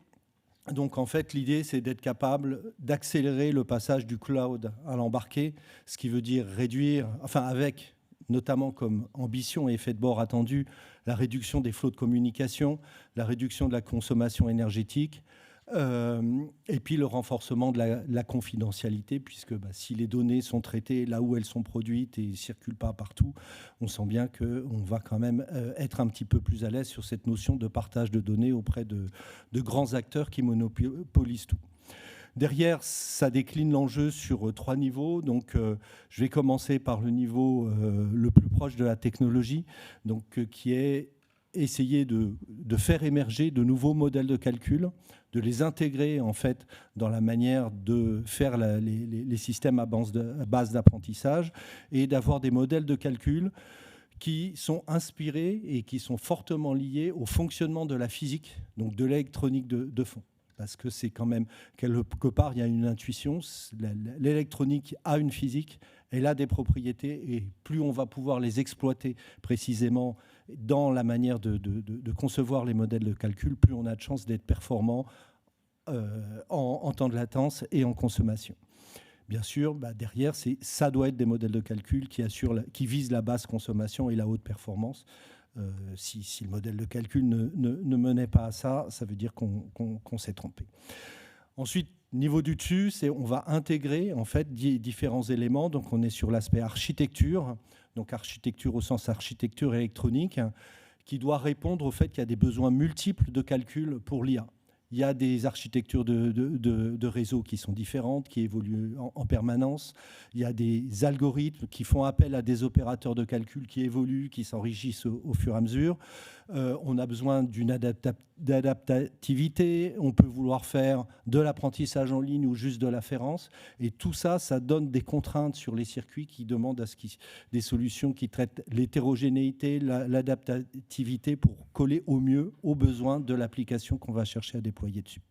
S1: donc en fait l'idée c'est d'être capable d'accélérer le passage du cloud à l'embarqué, ce qui veut dire réduire, enfin avec notamment comme ambition et effet de bord attendu, la réduction des flots de communication, la réduction de la consommation énergétique, et puis le renforcement de la confidentialité, puisque si les données sont traitées là où elles sont produites et ne circulent pas partout, on sent bien qu'on va quand même être un petit peu plus à l'aise sur cette notion de partage de données auprès de grands acteurs qui monopolisent tout. Derrière, ça décline l'enjeu sur 3 niveaux. Donc, je vais commencer par le niveau le plus proche de la technologie, donc, qui est essayer de faire émerger de nouveaux modèles de calcul, de les intégrer en fait dans la manière de faire les systèmes à base d'apprentissage et d'avoir des modèles de calcul qui sont inspirés et qui sont fortement liés au fonctionnement de la physique, donc de l'électronique de fond. Parce que c'est quand même, quelque part, il y a une intuition. L'électronique a une physique, elle a des propriétés, et plus on va pouvoir les exploiter précisément dans la manière de concevoir les modèles de calcul, plus on a de chances d'être performant en temps de latence et en consommation. Bien sûr, derrière, ça doit être des modèles de calcul qui visent la basse consommation et la haute performance. Si le modèle de calcul ne menait pas à ça, ça veut dire qu'on s'est trompé. Ensuite, niveau du dessus, on va intégrer en fait différents éléments. Donc, on est sur l'aspect architecture, donc architecture au sens architecture électronique, qui doit répondre au fait qu'il y a des besoins multiples de calcul pour l'IA. Il y a des architectures de réseaux qui sont différentes, qui évoluent en permanence. Il y a des algorithmes qui font appel à des opérateurs de calcul qui évoluent, qui s'enrichissent au fur et à mesure. On a besoin d'une adaptativité. On peut vouloir faire de l'apprentissage en ligne ou juste de l'afférence. Et tout ça, ça donne des contraintes sur les circuits qui demandent des solutions qui traitent l'hétérogénéité, l'adaptativité pour coller au mieux aux besoins de l'application qu'on va chercher à déployer dessus.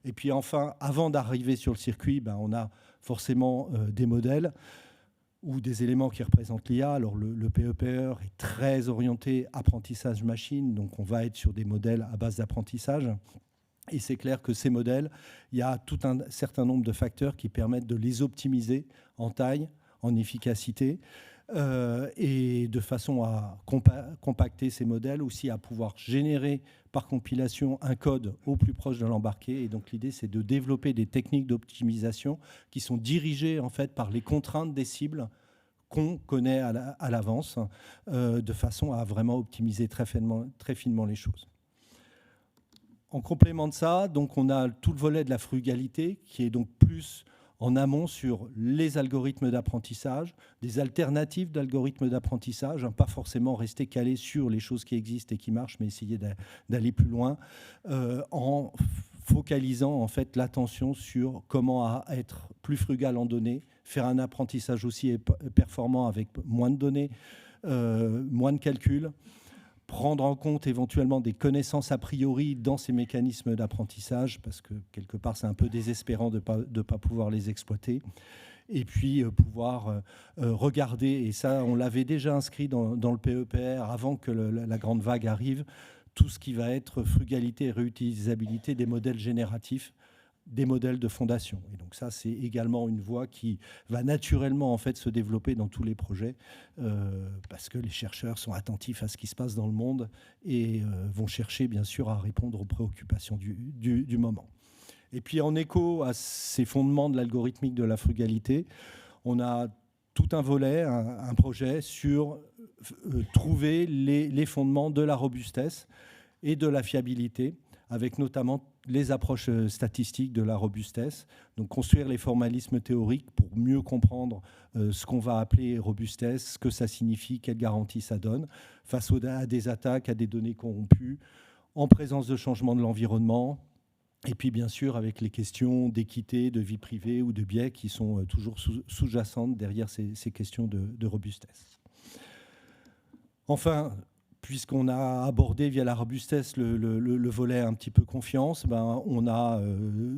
S1: Et puis enfin, avant d'arriver sur le circuit, on a forcément des modèles ou des éléments qui représentent l'IA. Alors le PEPR est très orienté apprentissage machine, donc on va être sur des modèles à base d'apprentissage. Et c'est clair que ces modèles, il y a tout un certain nombre de facteurs qui permettent de les optimiser en taille, en efficacité, et de façon à compacter ces modèles, aussi à pouvoir générer par compilation un code au plus proche de l'embarqué. Et donc l'idée, c'est de développer des techniques d'optimisation qui sont dirigées en fait par les contraintes des cibles qu'on connaît à l'avance, de façon à vraiment optimiser très finement les choses. En complément de ça, donc on a tout le volet de la frugalité qui est donc plus en amont sur les algorithmes d'apprentissage, des alternatives d'algorithmes d'apprentissage, pas forcément rester calé sur les choses qui existent et qui marchent, mais essayer d'aller plus loin, en focalisant en fait l'attention sur comment être plus frugal en données, faire un apprentissage aussi performant avec moins de données, moins de calculs, prendre en compte éventuellement des connaissances a priori dans ces mécanismes d'apprentissage, parce que quelque part c'est un peu désespérant de ne pas pouvoir les exploiter. Et puis pouvoir regarder, et ça on l'avait déjà inscrit dans le PEPR avant que la grande vague arrive, tout ce qui va être frugalité et réutilisabilité des modèles génératifs, des modèles de fondation. Et donc ça, c'est également une voie qui va naturellement en fait se développer dans tous les projets parce que les chercheurs sont attentifs à ce qui se passe dans le monde et vont chercher bien sûr à répondre aux préoccupations du moment. Et puis en écho à ces fondements de l'algorithmique de la frugalité, on a tout un volet, un projet sur trouver les fondements de la robustesse et de la fiabilité, avec notamment les approches statistiques de la robustesse, donc construire les formalismes théoriques pour mieux comprendre ce qu'on va appeler robustesse, ce que ça signifie, quelles garanties ça donne, face à des attaques, à des données corrompues, en présence de changement de l'environnement, et puis bien sûr avec les questions d'équité, de vie privée ou de biais qui sont toujours sous-jacentes derrière ces questions de robustesse. Enfin, puisqu'on a abordé via la robustesse le volet un petit peu confiance, on a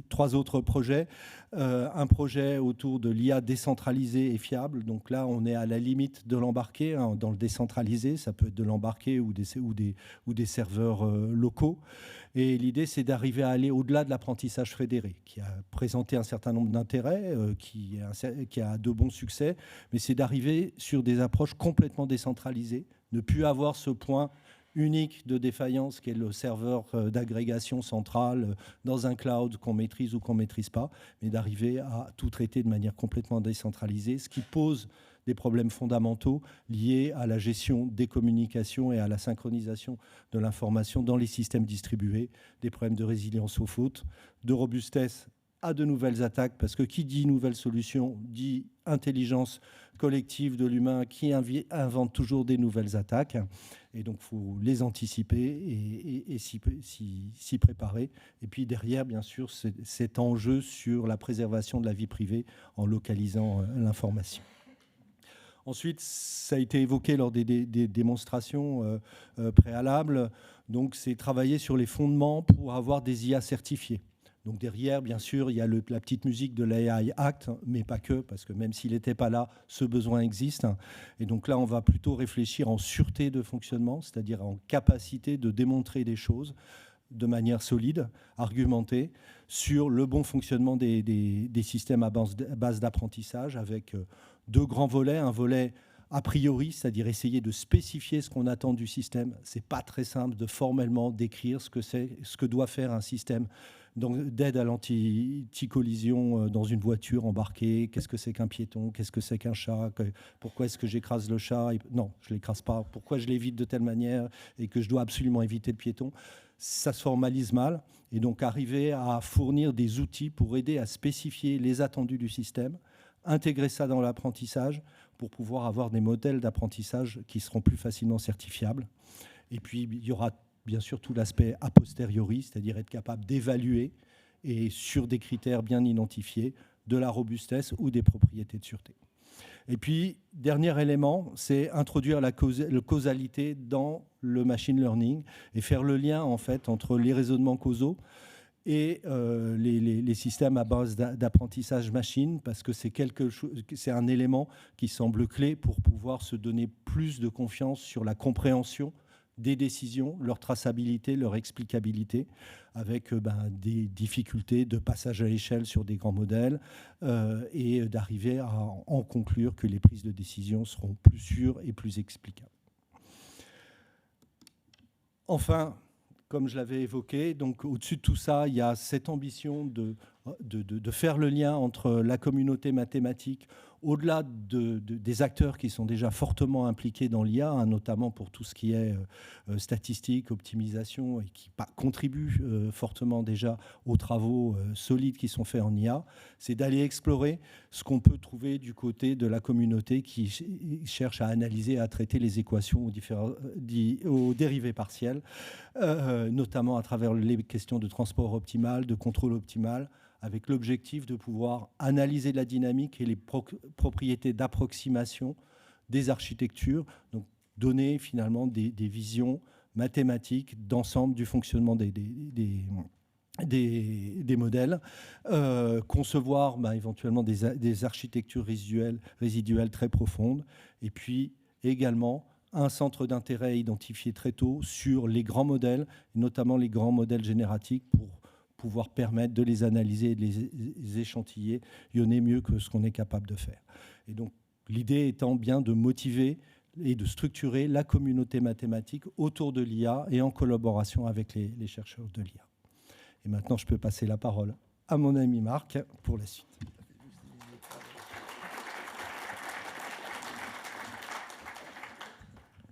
S1: 3 autres projets. Un projet autour de l'IA décentralisée et fiable. Donc là, on est à la limite de l'embarqué. Dans le décentralisé, ça peut être de l'embarqué ou des serveurs locaux. Et l'idée, c'est d'arriver à aller au-delà de l'apprentissage fédéré, qui a présenté un certain nombre d'intérêts, qui a de bons succès, mais c'est d'arriver sur des approches complètement décentralisées, ne plus avoir ce point unique de défaillance qui est le serveur d'agrégation centrale dans un cloud qu'on maîtrise ou qu'on ne maîtrise pas, mais d'arriver à tout traiter de manière complètement décentralisée, ce qui pose des problèmes fondamentaux liés à la gestion des communications et à la synchronisation de l'information dans les systèmes distribués, des problèmes de résilience aux fautes, de robustesse à de nouvelles attaques, parce que qui dit nouvelles solutions dit intelligence collective de l'humain qui invente toujours des nouvelles attaques. Et donc, il faut les anticiper et s'y préparer. Et puis derrière, bien sûr, cet enjeu sur la préservation de la vie privée en localisant l'information. Ensuite, ça a été évoqué lors des démonstrations préalables. Donc, c'est travailler sur les fondements pour avoir des IA certifiées. Donc derrière, bien sûr, il y a la petite musique de l'AI Act, mais pas que, parce que même s'il n'était pas là, ce besoin existe. Et donc là, on va plutôt réfléchir en sûreté de fonctionnement, c'est-à-dire en capacité de démontrer des choses de manière solide, argumentée, sur le bon fonctionnement des systèmes à base d'apprentissage, avec 2 grands volets. Un volet a priori, c'est-à-dire essayer de spécifier ce qu'on attend du système. Ce n'est pas très simple de formellement décrire ce que doit faire un système d'aide à l'anti-collision dans une voiture embarquée. Qu'est-ce que c'est qu'un piéton? Qu'est-ce que c'est qu'un chat? Pourquoi est-ce que j'écrase le chat? Non, je ne l'écrase pas. Pourquoi je l'évite de telle manière et que je dois absolument éviter le piéton? Ça se formalise mal. Et donc, arriver à fournir des outils pour aider à spécifier les attendus du système, intégrer ça dans l'apprentissage pour pouvoir avoir des modèles d'apprentissage qui seront plus facilement certifiables. Et puis, il y aura bien sûr tout l'aspect a posteriori, c'est-à-dire être capable d'évaluer et sur des critères bien identifiés de la robustesse ou des propriétés de sûreté. Et puis, dernier élément, c'est introduire la causalité dans le machine learning et faire le lien en fait entre les raisonnements causaux et les systèmes à base d'apprentissage machine, parce que c'est un élément qui semble clé pour pouvoir se donner plus de confiance sur la compréhension des décisions, leur traçabilité, leur explicabilité, avec des difficultés de passage à l'échelle sur des grands modèles et d'arriver à en conclure que les prises de décision seront plus sûres et plus explicables. Enfin, comme je l'avais évoqué, donc au-dessus de tout ça, il y a cette ambition de faire le lien entre la communauté mathématique, au-delà des acteurs qui sont déjà fortement impliqués dans l'IA, notamment pour tout ce qui est statistique, optimisation, et qui contribuent fortement déjà aux travaux solides qui sont faits en IA, c'est d'aller explorer ce qu'on peut trouver du côté de la communauté qui cherche à analyser, à traiter les équations aux dérivés partiels, notamment à travers les questions de transport optimal, de contrôle optimal, avec l'objectif de pouvoir analyser la dynamique et les propriétés d'approximation des architectures, donc donner finalement des visions mathématiques d'ensemble du fonctionnement des modèles, concevoir éventuellement des architectures résiduelles très profondes, et puis également un centre d'intérêt identifié très tôt sur les grands modèles, notamment les grands modèles génératifs, pour pouvoir permettre de les analyser et de les échantillonner mieux que ce qu'on est capable de faire. Et donc, l'idée étant bien de motiver et de structurer la communauté mathématique autour de l'IA et en collaboration avec les chercheurs de l'IA. Et maintenant, je peux passer la parole à mon ami Marc pour la suite.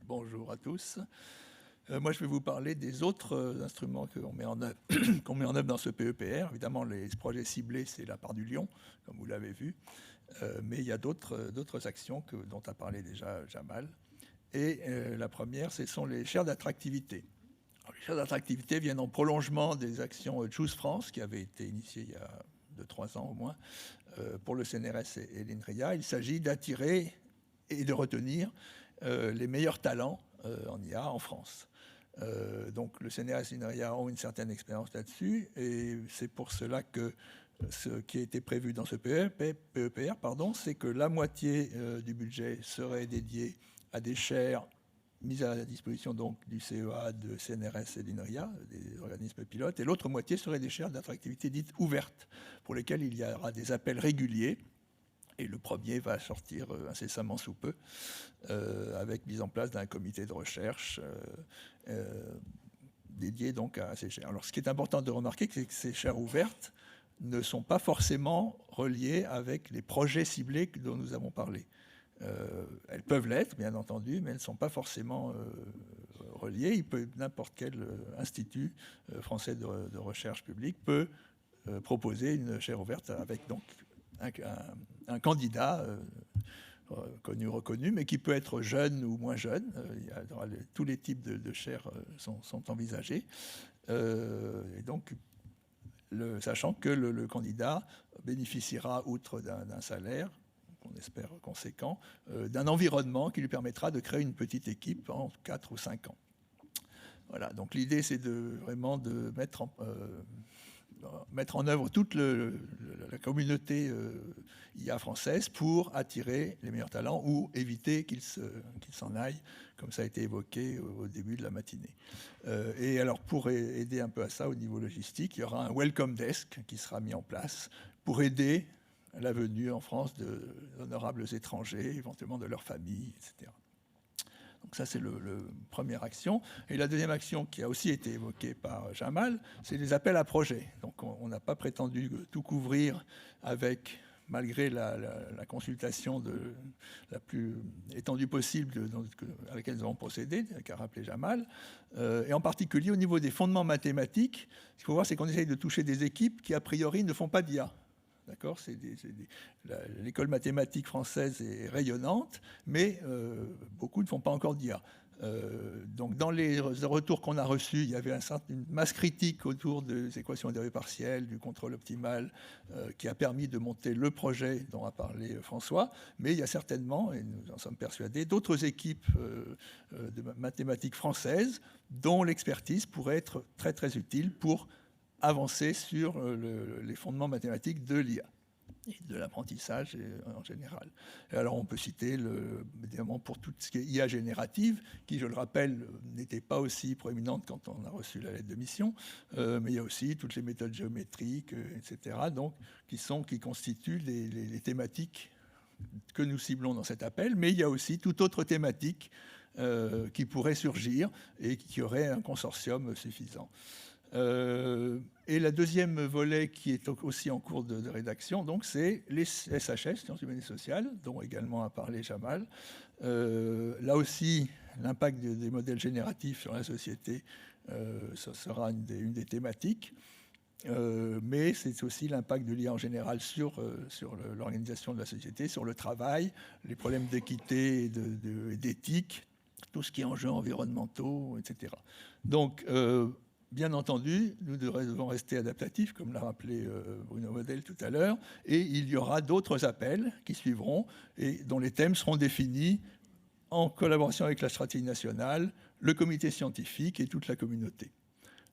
S7: Bonjour à tous. Moi, je vais vous parler des autres instruments qu'on met en œuvre dans ce PEPR. Évidemment, les projets ciblés, c'est la part du lion, comme vous l'avez vu. Mais il y a d'autres actions dont a parlé déjà Jamal. Et la première, ce sont les chaires d'attractivité. Les chaires d'attractivité viennent en prolongement des actions Choose France, qui avaient été initiées il y a 2-3 ans au moins, pour le CNRS et l'INRIA. Il s'agit d'attirer et de retenir les meilleurs talents en IA en France. Donc le CNRS et l'INRIA ont une certaine expérience là-dessus, et c'est pour cela que ce qui a été prévu dans ce PEPR, c'est que la moitié du budget serait dédié à des chaires mises à la disposition donc du CEA, de CNRS et d'INRIA, des organismes pilotes, et l'autre moitié serait des chaires d'attractivité dites ouvertes, pour lesquelles il y aura des appels réguliers. Et le premier va sortir incessamment sous peu, avec mise en place d'un comité de recherche dédié donc à ces chaires. Alors, ce qui est important de remarquer, c'est que ces chaires ouvertes ne sont pas forcément reliées avec les projets ciblés dont nous avons parlé. Elles peuvent l'être, bien entendu, mais elles ne sont pas forcément reliées. N'importe quel institut français de recherche publique peut proposer une chaire ouverte avec donc un candidat connu, reconnu, mais qui peut être jeune ou moins jeune. Tous les types de chaires sont envisagés. Et donc, sachant que le candidat bénéficiera, outre d'un salaire, qu'on espère conséquent, d'un environnement qui lui permettra de créer une petite équipe en 4 ou 5 ans. Voilà, donc l'idée, c'est vraiment de mettre en œuvre toute la communauté IA française pour attirer les meilleurs talents ou éviter qu'ils s'en aillent, comme ça a été évoqué au début de la matinée. Et alors, pour aider un peu à ça au niveau logistique, il y aura un welcome desk qui sera mis en place pour aider à la venue en France d'honorables étrangers, éventuellement de leurs familles, etc. Donc ça, c'est la première action. Et la deuxième action, qui a aussi été évoquée par Jamal, c'est les appels à projets. Donc on n'a pas prétendu tout couvrir malgré la consultation la plus étendue possible à laquelle nous avons procédé, qu'a rappelé Jamal. Et en particulier au niveau des fondements mathématiques, ce qu'il faut voir, c'est qu'on essaye de toucher des équipes qui, a priori, ne font pas d'IA. D'accord, l'école mathématique française est rayonnante, mais beaucoup ne font pas encore d'IA. Donc, dans les retours qu'on a reçus, il y avait une masse critique autour des équations dérivées partielles, du contrôle optimal, qui a permis de monter le projet dont a parlé François. Mais il y a certainement, et nous en sommes persuadés, d'autres équipes de mathématiques françaises dont l'expertise pourrait être très, très utile pour avancer sur les fondements mathématiques de l'IA et de l'apprentissage en général. Et alors on peut citer, évidemment, pour tout ce qui est IA générative, qui, je le rappelle, n'était pas aussi proéminente quand on a reçu la lettre de mission, mais il y a aussi toutes les méthodes géométriques, etc., donc, qui constituent les thématiques que nous ciblons dans cet appel, mais il y a aussi toute autre thématique qui pourrait surgir et qui aurait un consortium suffisant. Et la deuxième volet qui est aussi en cours de rédaction, donc, c'est les SHS, sciences humaines et sociales, dont également a parlé Jamal. Là aussi, l'impact des modèles génératifs sur la société, ça sera une des thématiques. Mais c'est aussi l'impact de l'IA en général sur l'organisation de la société, sur le travail, les problèmes d'équité et d'éthique, tout ce qui est enjeux environnementaux, etc. Donc, bien entendu, nous devons rester adaptatifs, comme l'a rappelé Bruno Model tout à l'heure, et il y aura d'autres appels qui suivront et dont les thèmes seront définis en collaboration avec la stratégie nationale le comité scientifique et toute la communauté.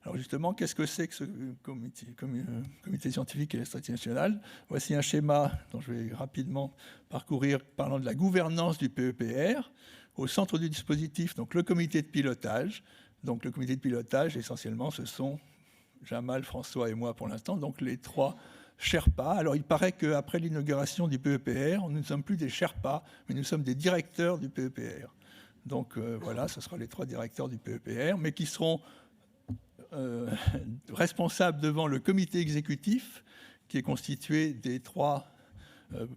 S7: Alors justement, qu'est-ce que c'est que ce comité scientifique et la stratégie nationale? Voici un schéma dont je vais rapidement parcourir, parlant de la gouvernance du PEPR. Au centre du dispositif, donc le comité de pilotage. Donc le comité de pilotage, essentiellement, ce sont Jamal, François et moi pour l'instant, donc les 3 Sherpas. Alors il paraît qu'après l'inauguration du PEPR, nous ne sommes plus des Sherpas, mais nous sommes des directeurs du PEPR. Donc voilà, ce sera les 3 directeurs du PEPR, mais qui seront responsables devant le comité exécutif, qui est constitué des 3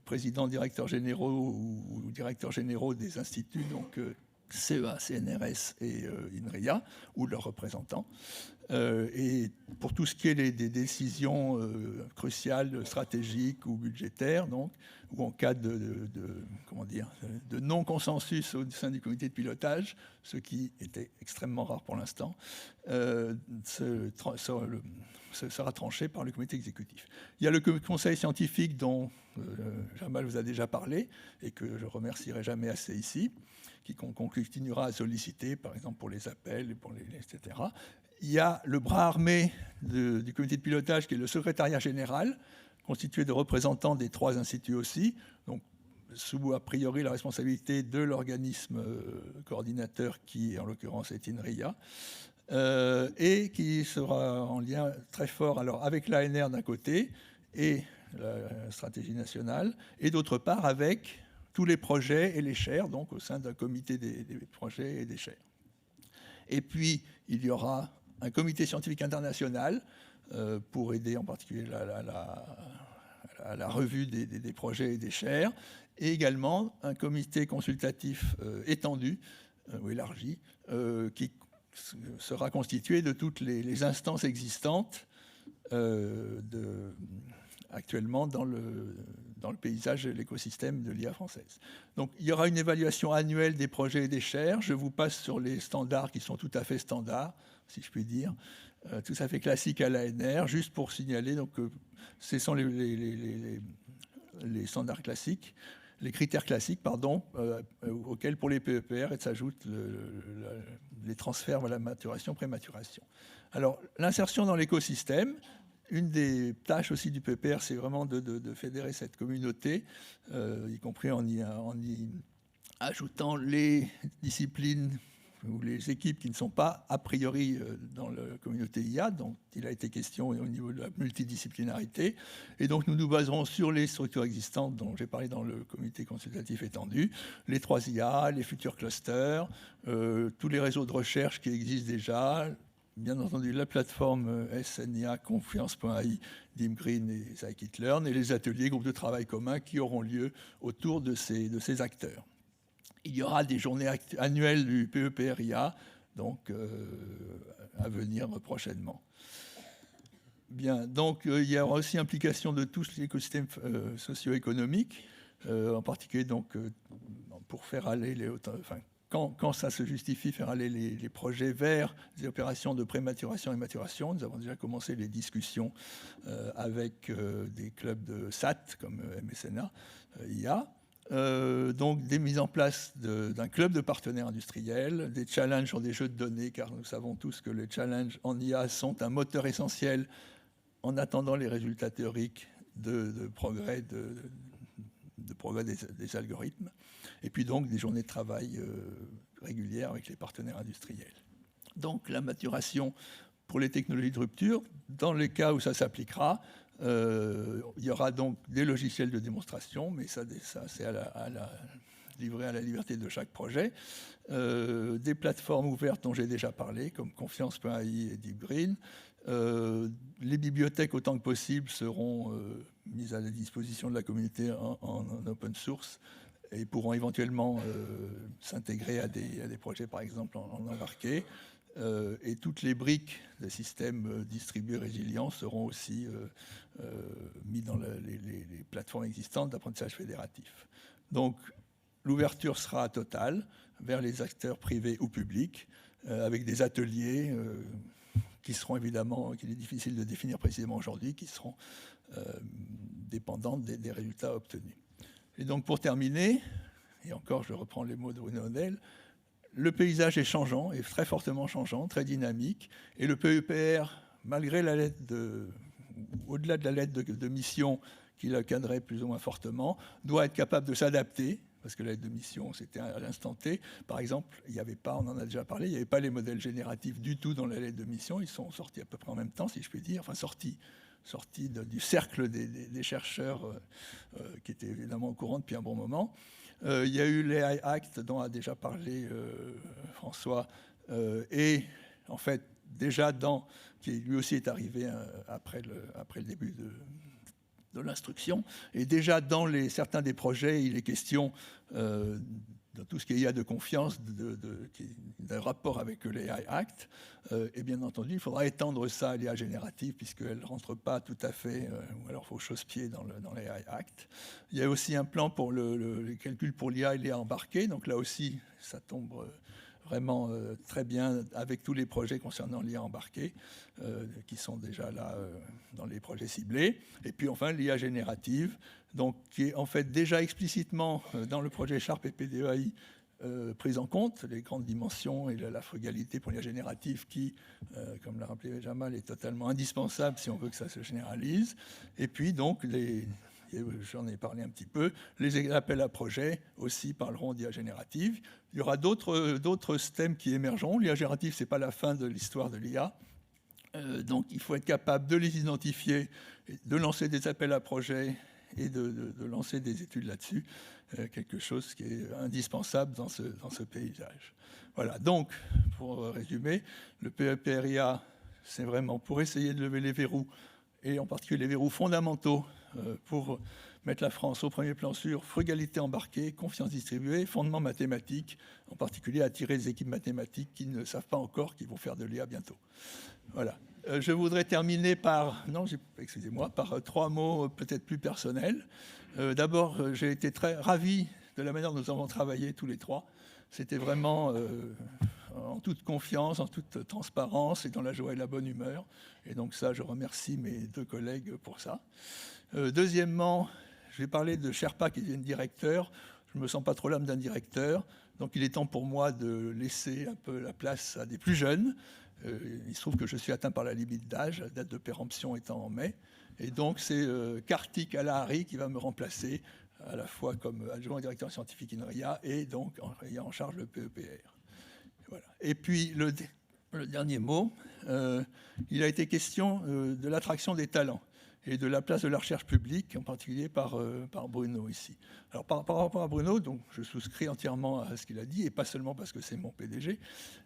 S7: présidents, directeurs généraux ou directeurs généraux des instituts, donc CEA, CNRS et INRIA, ou leurs représentants. Et pour tout ce qui est des décisions cruciales, stratégiques ou budgétaires, donc, ou en cas de non-consensus au sein du comité de pilotage, ce qui était extrêmement rare pour l'instant, sera tranché par le comité exécutif. Il y a le conseil scientifique dont Jamal vous a déjà parlé et que je remercierai jamais assez ici, qu'on continuera à solliciter, par exemple pour les appels, etc. Il y a le bras armé du comité de pilotage, qui est le secrétariat général, constitué de représentants des 3 instituts aussi, donc sous a priori la responsabilité de l'organisme coordinateur qui, en l'occurrence, est INRIA, et qui sera en lien très fort alors, avec l'ANR d'un côté et la stratégie nationale, et d'autre part avec tous les projets et les chaires, donc au sein d'un comité des projets et des chaires. Et puis, il y aura un comité scientifique international pour aider en particulier à la revue des projets et des chaires, et également un comité consultatif étendu ou élargi qui sera constitué de toutes les instances existantes actuellement dans le paysage et l'écosystème de l'IA française. Donc, il y aura une évaluation annuelle des projets et des chaires. Je vous passe sur les standards qui sont tout à fait standards, si je puis dire, tout à fait classiques à l'ANR, juste pour signaler, donc, ce sont les standards classiques, les critères classiques, pardon, auxquels pour les PEPR s'ajoutent les transferts à la maturation, prématuration. Alors, l'insertion dans l'écosystème. Une des tâches aussi du PEPR, c'est vraiment de fédérer cette communauté, y compris en y ajoutant les disciplines ou les équipes qui ne sont pas a priori dans la communauté IA, dont il a été question au niveau de la multidisciplinarité. Et donc nous nous baserons sur les structures existantes dont j'ai parlé dans le comité consultatif étendu, les 3 IA, les futurs clusters, tous les réseaux de recherche qui existent déjà, bien entendu la plateforme SNIA, Confiance.ai, DeepGreen et Scikit-Learn, et les ateliers, groupes de travail communs qui auront lieu autour de ces acteurs. Il y aura des journées annuelles du PEPR-IA, donc à venir prochainement. Bien, donc il y aura aussi implication de tous les écosystèmes socio-économiques, en particulier donc, pour faire aller quand ça se justifie, faire aller les projets vers des opérations de prématuration et maturation. Nous avons déjà commencé les discussions avec des clubs de SAT comme MSNA, IA. Donc des mises en place d'un club de partenaires industriels, des challenges sur des jeux de données, car nous savons tous que les challenges en IA sont un moteur essentiel en attendant les résultats théoriques de progrès des algorithmes. Et puis donc des journées de travail régulières avec les partenaires industriels. Donc la maturation pour les technologies de rupture, dans les cas où ça s'appliquera, il y aura donc des logiciels de démonstration, mais ça c'est livré à la liberté de chaque projet. Des plateformes ouvertes dont j'ai déjà parlé, comme Confiance.ai et DeepGreen. Les bibliothèques, autant que possible, seront mises à la disposition de la communauté en open source et pourront éventuellement s'intégrer à des projets, par exemple, en embarqué. Et toutes les briques des systèmes distribués résilients seront aussi mis dans les plateformes existantes d'apprentissage fédératif. Donc, l'ouverture sera totale vers les acteurs privés ou publics, avec des ateliers qui seront évidemment, qu'il est difficile de définir précisément aujourd'hui, qui seront dépendants des résultats obtenus. Et donc, pour terminer, et encore, je reprends les mots de Bruno Honel, le paysage est changeant, est très fortement changeant, très dynamique, et le PEPR, malgré la lettre au-delà de la lettre de mission qui la cadrait plus ou moins fortement, doit être capable de s'adapter, parce que la lettre de mission, c'était à l'instant T. Par exemple, il n'y avait pas, on en a déjà parlé, il n'y avait pas les modèles génératifs du tout dans la lettre de mission. Ils sont sortis à peu près en même temps, si je puis dire, enfin sortis du cercle des chercheurs qui étaient évidemment au courant depuis un bon moment. Il y a eu l'AI Act, dont a déjà parlé François, et en fait, déjà qui lui aussi est arrivé après le début de l'instruction. Et déjà, dans certains des projets, il est question, dans tout ce qu'il y a de confiance, d'un rapport avec l'AI Act. Et bien entendu, il faudra étendre ça à l'IA générative, puisqu'elle ne rentre pas tout à fait, ou alors il faut chausse-pied dans l'AI Act. Il y a aussi un plan pour les calculs pour l'IA et l'IA embarquée. Donc là aussi, ça tombe vraiment très bien avec tous les projets concernant l'IA embarquée qui sont déjà là dans les projets ciblés. Et puis enfin, l'IA générative, donc, qui est en fait déjà explicitement dans le projet Sharp et PDEAI prise en compte, les grandes dimensions et la frugalité pour l'IA générative qui, comme l'a rappelé Jamal, est totalement indispensable si on veut que ça se généralise. Et puis donc, j'en ai parlé un petit peu, les appels à projets aussi parleront d'IA générative. Il y aura d'autres thèmes qui émergeront. L'IA générative, ce n'est pas la fin de l'histoire de l'IA. Donc il faut être capable de les identifier, de lancer des appels à projets et de lancer des études là-dessus, quelque chose qui est indispensable dans ce paysage. Voilà, donc pour résumer, le PEPR-IA, c'est vraiment pour essayer de lever les verrous, et en particulier les verrous fondamentaux pour mettre la France au premier plan sur frugalité embarquée, confiance distribuée, fondement mathématique, en particulier attirer des équipes mathématiques qui ne savent pas encore qu'ils vont faire de l'IA bientôt. Voilà. Je voudrais terminer par 3 mots peut-être plus personnels. D'abord, j'ai été très ravi de la manière dont nous avons travaillé tous les trois. C'était vraiment en toute confiance, en toute transparence et dans la joie et la bonne humeur. Et donc ça, je remercie mes 2 collègues pour ça. Deuxièmement, je vais parler de Sherpa qui devient directeur. Je ne me sens pas trop l'âme d'un directeur. Donc il est temps pour moi de laisser un peu la place à des plus jeunes. Il se trouve que je suis atteint par la limite d'âge, la date de péremption étant en mai. Et donc c'est Kartik Alahari qui va me remplacer à la fois comme adjoint directeur scientifique INRIA et donc ayant en charge le PEPR. Voilà. Et puis le dernier mot, il a été question de l'attraction des talents et de la place de la recherche publique, en particulier par Bruno ici. Alors par rapport à Bruno, donc, je souscris entièrement à ce qu'il a dit, et pas seulement parce que c'est mon PDG.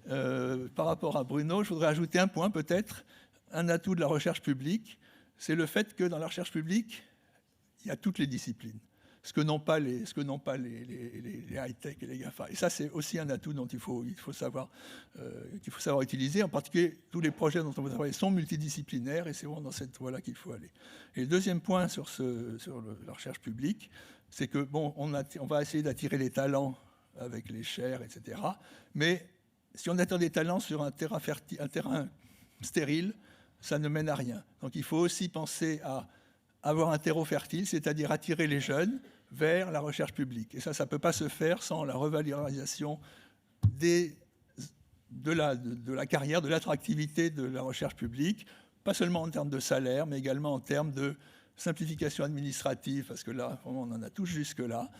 S7: Par rapport à Bruno, je voudrais ajouter un point peut-être, un atout de la recherche publique, c'est le fait que dans la recherche publique, il y a toutes les disciplines, ce que n'ont pas les high-tech et les GAFA. Et ça, c'est aussi un atout dont il faut savoir utiliser. En particulier, tous les projets dont on va travailler sont multidisciplinaires et c'est vraiment dans cette voie-là qu'il faut aller. Et le deuxième point sur la recherche publique, c'est que bon, on va essayer d'attirer les talents avec les chaires, etc. Mais si on attire des talents sur un terrain stérile, ça ne mène à rien. Donc il faut aussi penser à avoir un terreau fertile, c'est-à-dire attirer les jeunes vers la recherche publique. Et ça ne peut pas se faire sans la revalorisation de la carrière, de l'attractivité de la recherche publique, pas seulement en termes de salaire, mais également en termes de simplification administrative, parce que là, on en a tous jusque-là,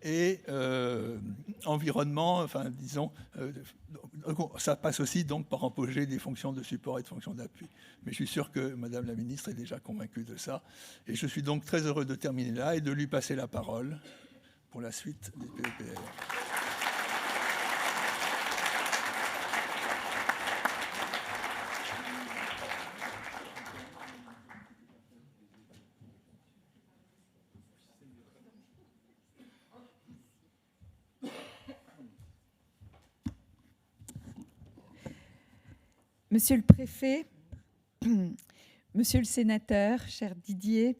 S7: et environnement, enfin, disons, ça passe aussi donc par embaucher des fonctions de support et de fonctions d'appui. Mais je suis sûr que Madame la Ministre est déjà convaincue de ça, et je suis donc très heureux de terminer là et de lui passer la parole pour la suite des PEPR.
S8: Monsieur le préfet, monsieur le sénateur, cher Didier,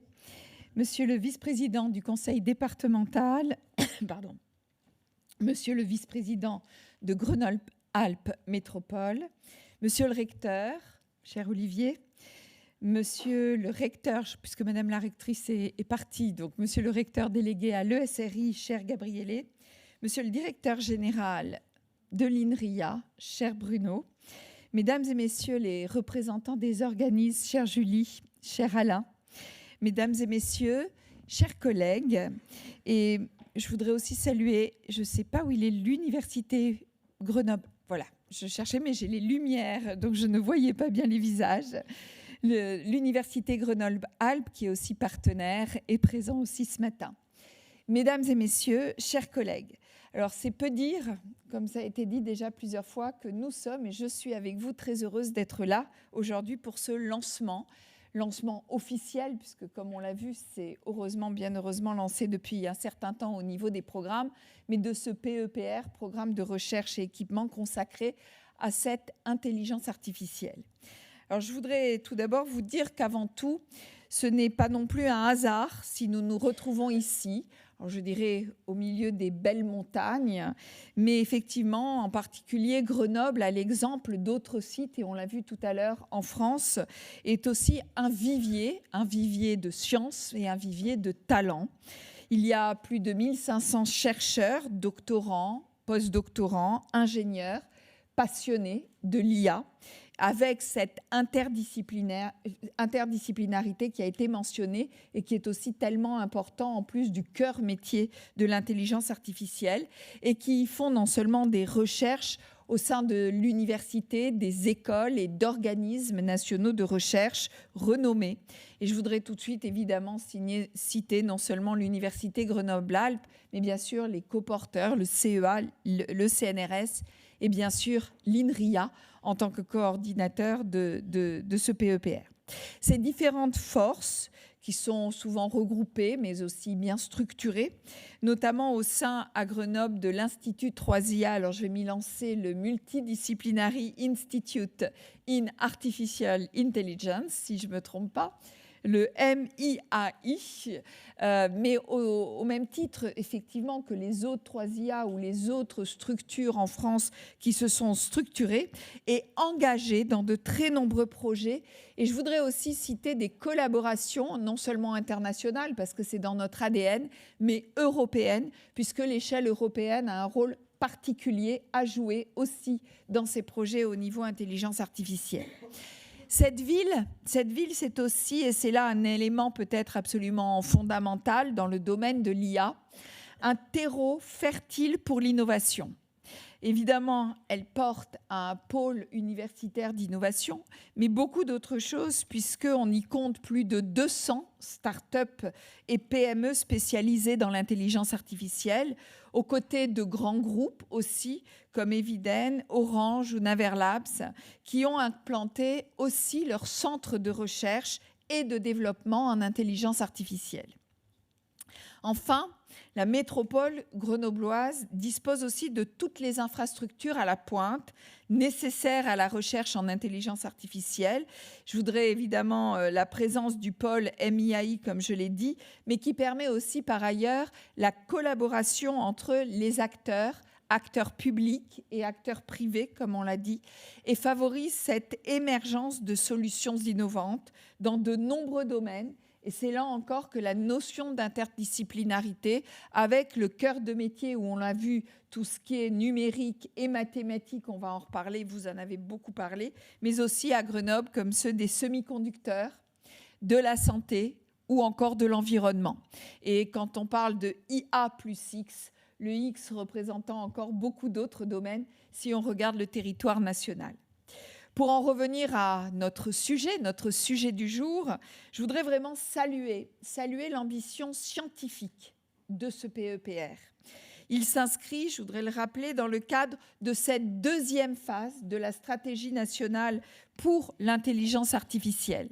S8: monsieur le vice-président du conseil départemental, pardon, monsieur le vice-président de Grenoble-Alpes Métropole, monsieur le recteur, cher Olivier, monsieur le recteur, puisque madame la rectrice est partie, donc monsieur le recteur délégué à l'ESRI, cher Gabriele, monsieur le directeur général de l'INRIA, cher Bruno, mesdames et messieurs les représentants des organismes, chère Julie, cher Alain, mesdames et messieurs, chers collègues, et je voudrais aussi saluer, je ne sais pas où il est, l'Université Grenoble. Voilà, je cherchais, mais j'ai les lumières, donc je ne voyais pas bien les visages. L'Université Grenoble-Alpes, qui est aussi partenaire, est présent aussi ce matin. Mesdames et messieurs, chers collègues, alors c'est peu dire, comme ça a été dit déjà plusieurs fois, que nous sommes, et je suis avec vous très heureuse d'être là aujourd'hui pour ce lancement officiel, puisque comme on l'a vu, c'est heureusement, bien heureusement lancé depuis un certain temps au niveau des programmes, mais de ce PEPR, Programme de recherche et équipement consacré à cette intelligence artificielle. Alors je voudrais tout d'abord vous dire qu'avant tout, ce n'est pas non plus un hasard si nous nous retrouvons ici, alors je dirais au milieu des belles montagnes, mais effectivement, en particulier Grenoble, à l'exemple d'autres sites, et on l'a vu tout à l'heure en France, est aussi un vivier de sciences et un vivier de talents. Il y a plus de 1500 chercheurs, doctorants, postdoctorants, ingénieurs, passionnés de l'IA, avec cette interdisciplinarité qui a été mentionnée et qui est aussi tellement important en plus du cœur métier de l'intelligence artificielle et qui font non seulement des recherches au sein de l'université, des écoles et d'organismes nationaux de recherche renommés. Et je voudrais tout de suite évidemment citer non seulement l'Université Grenoble-Alpes, mais bien sûr les coporteurs, le CEA, le CNRS et bien sûr l'INRIA en tant que coordinateur de ce PEPR. Ces différentes forces qui sont souvent regroupées, mais aussi bien structurées, notamment au sein à Grenoble de l'Institut 3IA. Alors, je vais m'y lancer, le Multidisciplinary Institute in Artificial Intelligence, si je ne me trompe pas, le MIAI, mais au même titre, effectivement, que les autres 3IA ou les autres structures en France qui se sont structurées et engagées dans de très nombreux projets. Et je voudrais aussi citer des collaborations, non seulement internationales, parce que c'est dans notre ADN, mais européennes, puisque l'échelle européenne a un rôle particulier à jouer aussi dans ces projets au niveau intelligence artificielle. Cette ville, c'est aussi, et c'est là un élément peut-être absolument fondamental dans le domaine de l'IA, un terreau fertile pour l'innovation. Évidemment, elle porte un pôle universitaire d'innovation, mais beaucoup d'autres choses, puisqu'on y compte plus de 200 start-up et PME spécialisées dans l'intelligence artificielle, aux côtés de grands groupes aussi, comme Eviden, Orange ou Naverlabs, qui ont implanté aussi leur centre de recherche et de développement en intelligence artificielle. Enfin, la métropole grenobloise dispose aussi de toutes les infrastructures à la pointe nécessaires à la recherche en intelligence artificielle. Je voudrais évidemment la présence du pôle MIAI, comme je l'ai dit, mais qui permet aussi par ailleurs la collaboration entre les acteurs publics et acteurs privés, comme on l'a dit, et favorise cette émergence de solutions innovantes dans de nombreux domaines. Et c'est là encore que la notion d'interdisciplinarité, avec le cœur de métier où on l'a vu, tout ce qui est numérique et mathématique, on va en reparler, vous en avez beaucoup parlé, mais aussi à Grenoble, comme ceux des semi-conducteurs, de la santé ou encore de l'environnement. Et quand on parle de IA plus X, le X représentant encore beaucoup d'autres domaines si on regarde le territoire national. Pour en revenir à notre sujet du jour, je voudrais vraiment saluer l'ambition scientifique de ce PEPR. Il s'inscrit, je voudrais le rappeler, dans le cadre de cette deuxième phase de la stratégie nationale pour l'intelligence artificielle.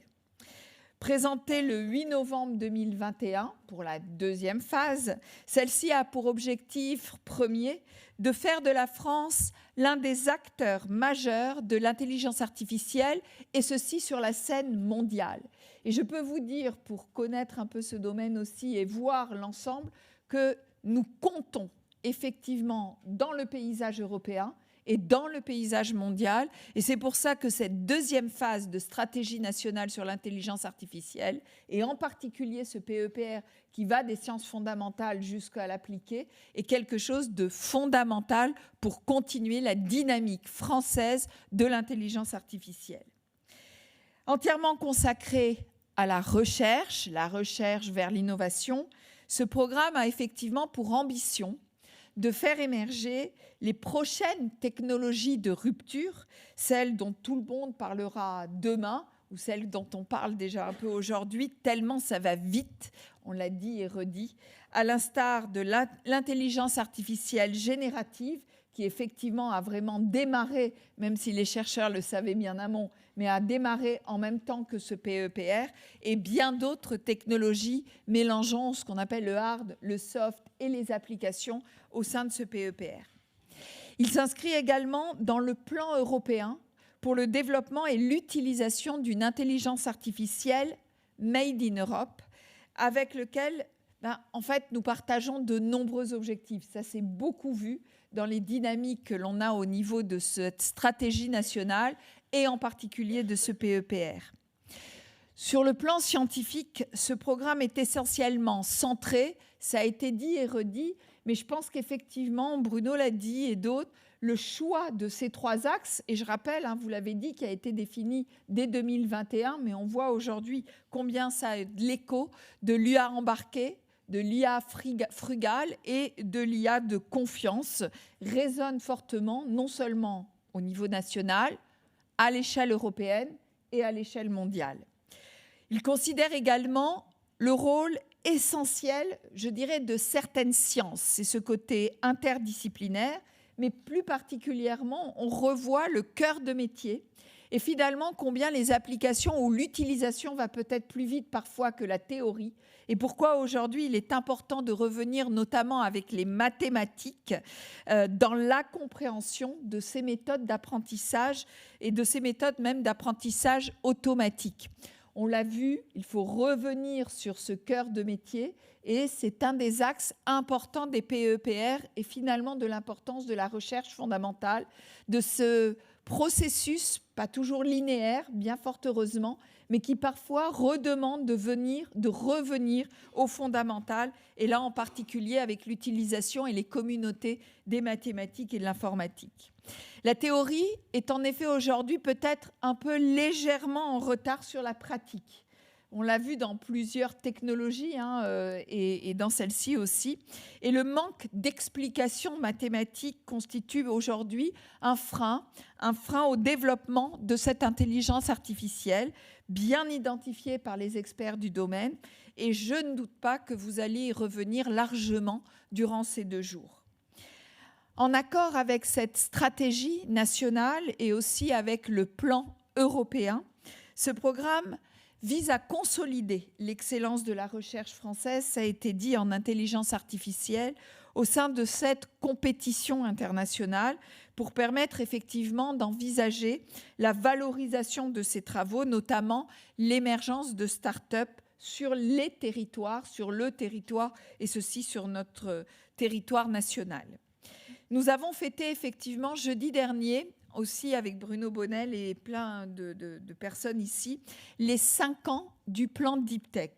S8: Présentée le 8 novembre 2021 pour la deuxième phase, celle-ci a pour objectif premier de faire de la France l'un des acteurs majeurs de l'intelligence artificielle, et ceci sur la scène mondiale. Et je peux vous dire, pour connaître un peu ce domaine aussi et voir l'ensemble, que nous comptons effectivement dans le paysage européen et dans le paysage mondial. Et c'est pour ça que cette deuxième phase de stratégie nationale sur l'intelligence artificielle, et en particulier ce PEPR qui va des sciences fondamentales jusqu'à l'appliquer, est quelque chose de fondamental pour continuer la dynamique française de l'intelligence artificielle. Entièrement consacré à la recherche vers l'innovation, ce programme a effectivement pour ambition de faire émerger les prochaines technologies de rupture, celles dont tout le monde parlera demain, ou celles dont on parle déjà un peu aujourd'hui, tellement ça va vite, on l'a dit et redit, à l'instar de l'intelligence artificielle générative, qui effectivement a vraiment démarré, même si les chercheurs le savaient bien en amont, mais a démarré en même temps que ce PEPR, et bien d'autres technologies mélangeant ce qu'on appelle le hard, le soft et les applications au sein de ce PEPR. Il s'inscrit également dans le plan européen pour le développement et l'utilisation d'une intelligence artificielle made in Europe, avec lequel, en fait, nous partageons de nombreux objectifs. Ça s'est beaucoup vu dans les dynamiques que l'on a au niveau de cette stratégie nationale et en particulier de ce PEPR. Sur le plan scientifique, ce programme est essentiellement centré, ça a été dit et redit, mais je pense qu'effectivement, Bruno l'a dit et d'autres, le choix de ces 3 axes, et je rappelle, vous l'avez dit, qui a été défini dès 2021, mais on voit aujourd'hui combien ça a de l'écho de l'IA embarquée, de l'IA frugale et de l'IA de confiance, résonne fortement, non seulement au niveau national, à l'échelle européenne et à l'échelle mondiale. Il considère également le rôle essentiel, je dirais, de certaines sciences. C'est ce côté interdisciplinaire, mais plus particulièrement, on revoit le cœur de métier et finalement combien les applications ou l'utilisation va peut-être plus vite parfois que la théorie, et pourquoi aujourd'hui il est important de revenir notamment avec les mathématiques dans la compréhension de ces méthodes d'apprentissage et de ces méthodes même d'apprentissage automatique. On l'a vu, il faut revenir sur ce cœur de métier et c'est un des axes importants des PEPR et finalement de l'importance de la recherche fondamentale, de ce processus, pas toujours linéaire, bien fort heureusement, mais qui parfois redemande de revenir au fondamental, et là en particulier avec l'utilisation et les communautés des mathématiques et de l'informatique. La théorie est en effet aujourd'hui peut-être un peu légèrement en retard sur la pratique. On l'a vu dans plusieurs technologies et dans celle-ci aussi. Et le manque d'explications mathématiques constitue aujourd'hui un frein au développement de cette intelligence artificielle, bien identifiée par les experts du domaine. Et je ne doute pas que vous allez y revenir largement durant ces 2 jours. En accord avec cette stratégie nationale et aussi avec le plan européen, ce programme vise à consolider l'excellence de la recherche française, ça a été dit, en intelligence artificielle, au sein de cette compétition internationale pour permettre effectivement d'envisager la valorisation de ces travaux, notamment l'émergence de start-up sur les territoires, sur le territoire et ceci sur notre territoire national. Nous avons fêté effectivement jeudi dernier, aussi avec Bruno Bonnel et plein de personnes ici, les 5 ans du plan Deep Tech,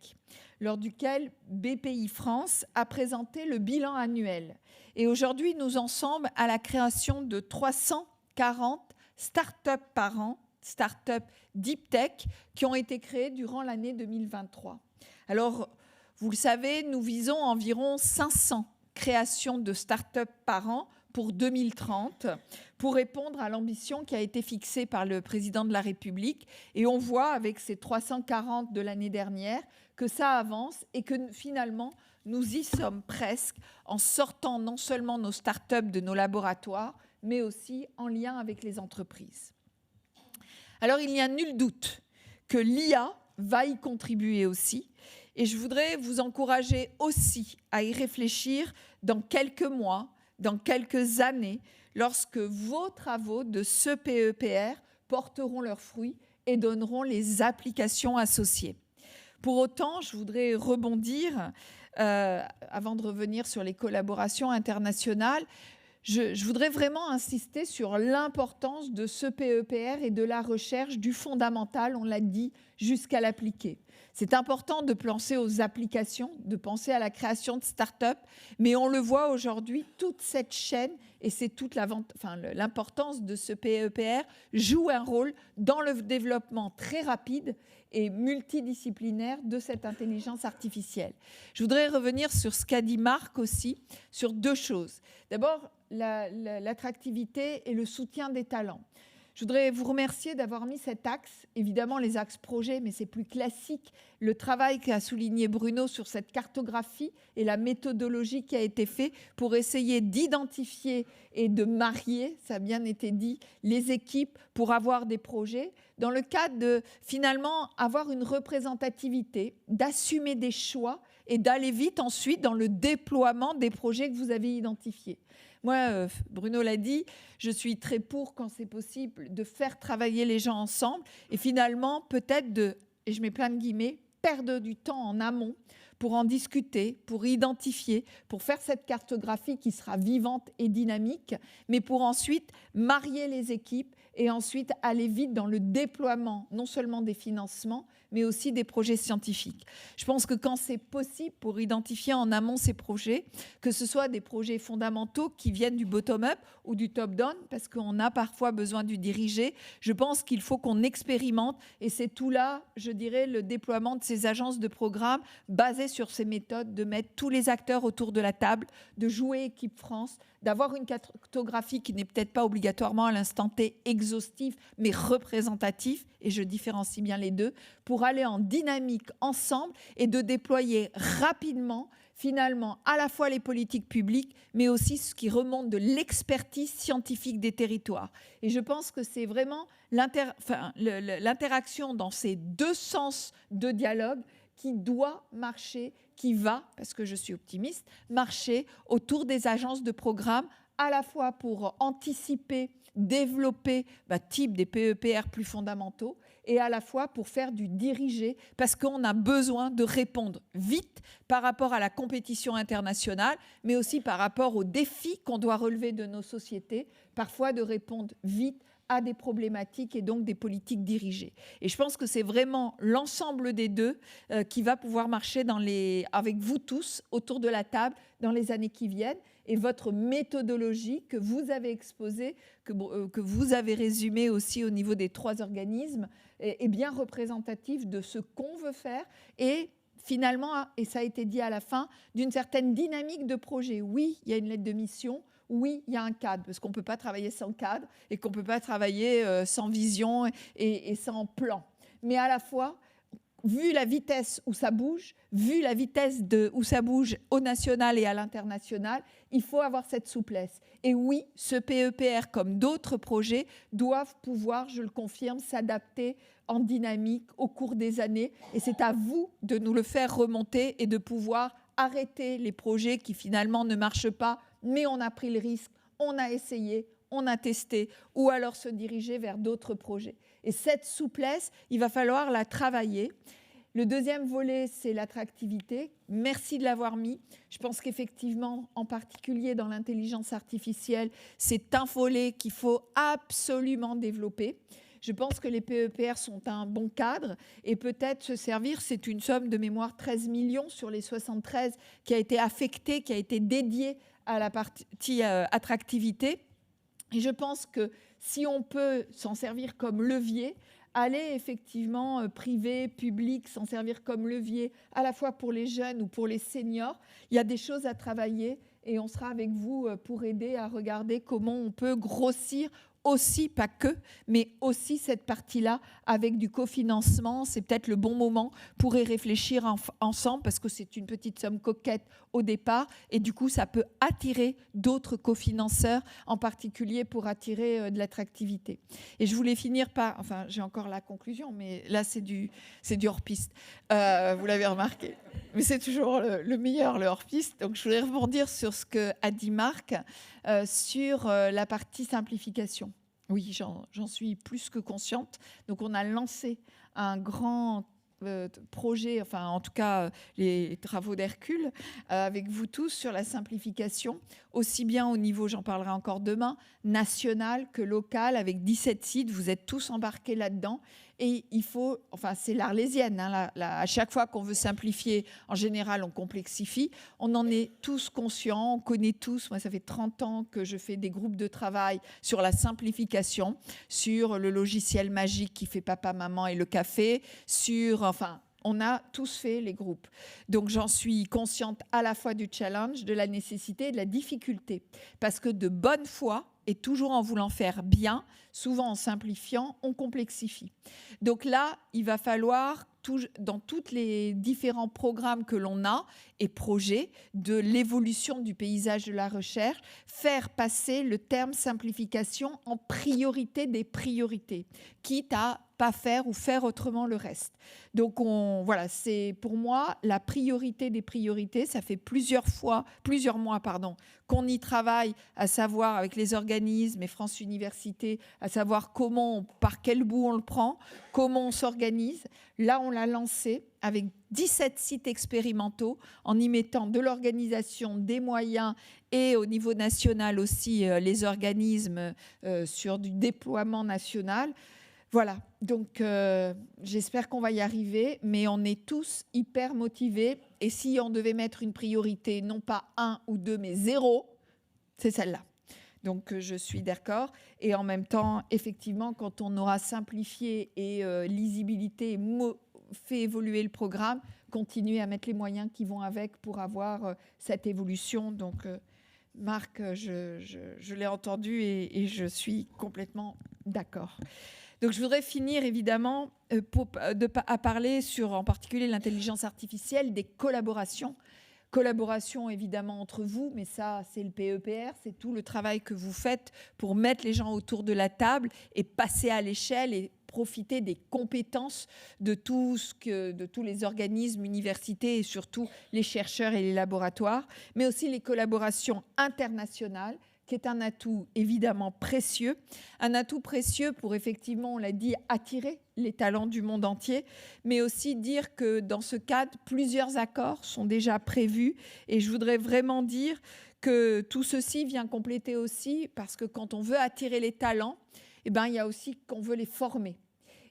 S8: lors duquel BPI France a présenté le bilan annuel. Et aujourd'hui, nous en sommes à la création de 340 start-up par an, start-up Deep Tech, qui ont été créées durant l'année 2023. Alors, vous le savez, nous visons environ 500 créations de start-up par an pour 2030, pour répondre à l'ambition qui a été fixée par le président de la République. Et on voit avec ces 340 de l'année dernière que ça avance et que finalement, nous y sommes presque en sortant non seulement nos start-up de nos laboratoires, mais aussi en lien avec les entreprises. Alors, il n'y a nul doute que l'IA va y contribuer aussi. Et je voudrais vous encourager aussi à y réfléchir dans quelques mois, dans quelques années, lorsque vos travaux de ce PEPR porteront leurs fruits et donneront les applications associées. Pour autant, je voudrais rebondir, avant de revenir sur les collaborations internationales, je voudrais vraiment insister sur l'importance de ce PEPR et de la recherche du fondamental, on l'a dit, jusqu'à l'appliquer. C'est important de penser aux applications, de penser à la création de start-up, mais on le voit aujourd'hui, toute cette chaîne, et c'est toute l'importance de ce PEPR, joue un rôle dans le développement très rapide et multidisciplinaire de cette intelligence artificielle. Je voudrais revenir sur ce qu'a dit Marc aussi, sur 2 choses. D'abord, l'attractivité et le soutien des talents. Je voudrais vous remercier d'avoir mis cet axe, évidemment les axes projets, mais c'est plus classique, le travail qu'a souligné Bruno sur cette cartographie et la méthodologie qui a été faite pour essayer d'identifier et de marier, ça a bien été dit, les équipes pour avoir des projets, dans le cadre de finalement avoir une représentativité, d'assumer des choix et d'aller vite ensuite dans le déploiement des projets que vous avez identifiés. Moi, Bruno l'a dit, je suis très pour, quand c'est possible, de faire travailler les gens ensemble et finalement, peut-être de, et je mets plein de guillemets, perdre du temps en amont pour en discuter, pour identifier, pour faire cette cartographie qui sera vivante et dynamique, mais pour ensuite marier les équipes et ensuite aller vite dans le déploiement, non seulement des financements, mais aussi des projets scientifiques. Je pense que quand c'est possible, pour identifier en amont ces projets, que ce soit des projets fondamentaux qui viennent du bottom-up ou du top-down, parce qu'on a parfois besoin du dirigé, je pense qu'il faut qu'on expérimente, et c'est tout là, je dirais, le déploiement de ces agences de programme basées sur ces méthodes, de mettre tous les acteurs autour de la table, de jouer équipe France, d'avoir une cartographie qui n'est peut-être pas obligatoirement à l'instant T exhaustive, mais représentative, et je différencie bien les deux, pour aller en dynamique ensemble et de déployer rapidement, finalement, à la fois les politiques publiques, mais aussi ce qui remonte de l'expertise scientifique des territoires. Et je pense que c'est vraiment l'interaction dans ces 2 sens de dialogue qui doit marcher, qui va, parce que je suis optimiste, marcher autour des agences de programme, à la fois pour anticiper, développer type des PEPR plus fondamentaux, et à la fois pour faire du dirigé, parce qu'on a besoin de répondre vite par rapport à la compétition internationale, mais aussi par rapport aux défis qu'on doit relever de nos sociétés, parfois de répondre vite à des problématiques et donc des politiques dirigées. Et je pense que c'est vraiment l'ensemble des deux qui va pouvoir marcher avec vous tous autour de la table dans les années qui viennent. Et votre méthodologie que vous avez exposée, que vous avez résumée aussi au niveau des 3 organismes, est bien représentative de ce qu'on veut faire et finalement, et ça a été dit à la fin, d'une certaine dynamique de projet. Oui, il y a une lettre de mission. Oui, il y a un cadre, parce qu'on ne peut pas travailler sans cadre et qu'on ne peut pas travailler sans vision et sans plan. Mais à la fois, vu la vitesse où ça bouge, vu la vitesse où ça bouge au national et à l'international, il faut avoir cette souplesse. Et oui, ce PEPR, comme d'autres projets, doivent pouvoir, je le confirme, s'adapter en dynamique au cours des années. Et c'est à vous de nous le faire remonter et de pouvoir arrêter les projets qui finalement ne marchent pas, mais on a pris le risque, on a essayé, on a testé, ou alors se diriger vers d'autres projets. Et cette souplesse, il va falloir la travailler. Le deuxième volet, c'est l'attractivité. Merci de l'avoir mis. Je pense qu'effectivement, en particulier dans l'intelligence artificielle, c'est un volet qu'il faut absolument développer. Je pense que les PEPR sont un bon cadre et peut-être se servir, c'est une somme de mémoire 13 millions sur les 73 qui a été affectée, qui a été dédiée à la partie attractivité. Et je pense que si on peut s'en servir comme levier, aller effectivement privé, public, s'en servir comme levier à la fois pour les jeunes ou pour les seniors, il y a des choses à travailler et on sera avec vous pour aider à regarder comment on peut grossir aussi, pas que, mais aussi cette partie-là avec du cofinancement. C'est peut-être le bon moment pour y réfléchir ensemble parce que c'est une petite somme coquette au départ et du coup, ça peut attirer d'autres cofinanceurs, en particulier pour attirer de l'attractivité. Et je voulais finir par... Enfin, j'ai encore la conclusion, mais là, c'est du hors-piste. Vous l'avez remarqué. Mais c'est toujours le meilleur, le hors-piste. Donc, je voulais rebondir sur ce qu'a dit Marc sur la partie simplification. Oui, j'en suis plus que consciente. Donc, on a lancé un grand projet, enfin en tout cas les travaux d'Hercule, avec vous tous sur la simplification, aussi bien au niveau, j'en parlerai encore demain, national que local, avec 17 sites, vous êtes tous embarqués là-dedans. Et il faut, enfin c'est l'Arlésienne, hein, à chaque fois qu'on veut simplifier, en général on complexifie, on en est tous conscients, on connaît tous, moi ça fait 30 ans que je fais des groupes de travail sur la simplification, sur le logiciel magique qui fait papa, maman et le café, enfin on a tous fait les groupes. Donc j'en suis consciente à la fois du challenge, de la nécessité et de la difficulté, parce que de bonne foi, et toujours en voulant faire bien, souvent en simplifiant, on complexifie. Donc là, il va falloir, dans tous les différents programmes que l'on a et projets de l'évolution du paysage de la recherche, faire passer le terme simplification en priorité des priorités, quitte à pas faire ou faire autrement le reste. Donc voilà, c'est pour moi la priorité des priorités. Ça fait plusieurs mois qu'on y travaille, à savoir avec les organismes et France Université, à savoir par quel bout on le prend, comment on s'organise. Là, on l'a lancé avec 17 sites expérimentaux en y mettant de l'organisation, des moyens et au niveau national aussi les organismes sur du déploiement national. Voilà, donc j'espère qu'on va y arriver, mais on est tous hyper motivés. Et si on devait mettre une priorité, non pas 1 ou 2, mais 0, c'est celle-là. Donc je suis d'accord. Et en même temps, effectivement, quand on aura simplifié et lisibilité, fait évoluer le programme, continuer à mettre les moyens qui vont avec pour avoir cette évolution. Donc Marc, je l'ai entendu et je suis complètement d'accord. Donc, je voudrais finir, évidemment, à parler sur, en particulier, l'intelligence artificielle, des collaborations. Collaboration, évidemment, entre vous, mais ça, c'est le PEPR, c'est tout le travail que vous faites pour mettre les gens autour de la table et passer à l'échelle et profiter des compétences de tous les organismes, universités et surtout les chercheurs et les laboratoires, mais aussi les collaborations internationales, qui est un atout évidemment précieux, pour effectivement, on l'a dit, attirer les talents du monde entier, mais aussi dire que dans ce cadre, plusieurs accords sont déjà prévus et je voudrais vraiment dire que tout ceci vient compléter aussi, parce que quand on veut attirer les talents, il y a aussi qu'on veut les former.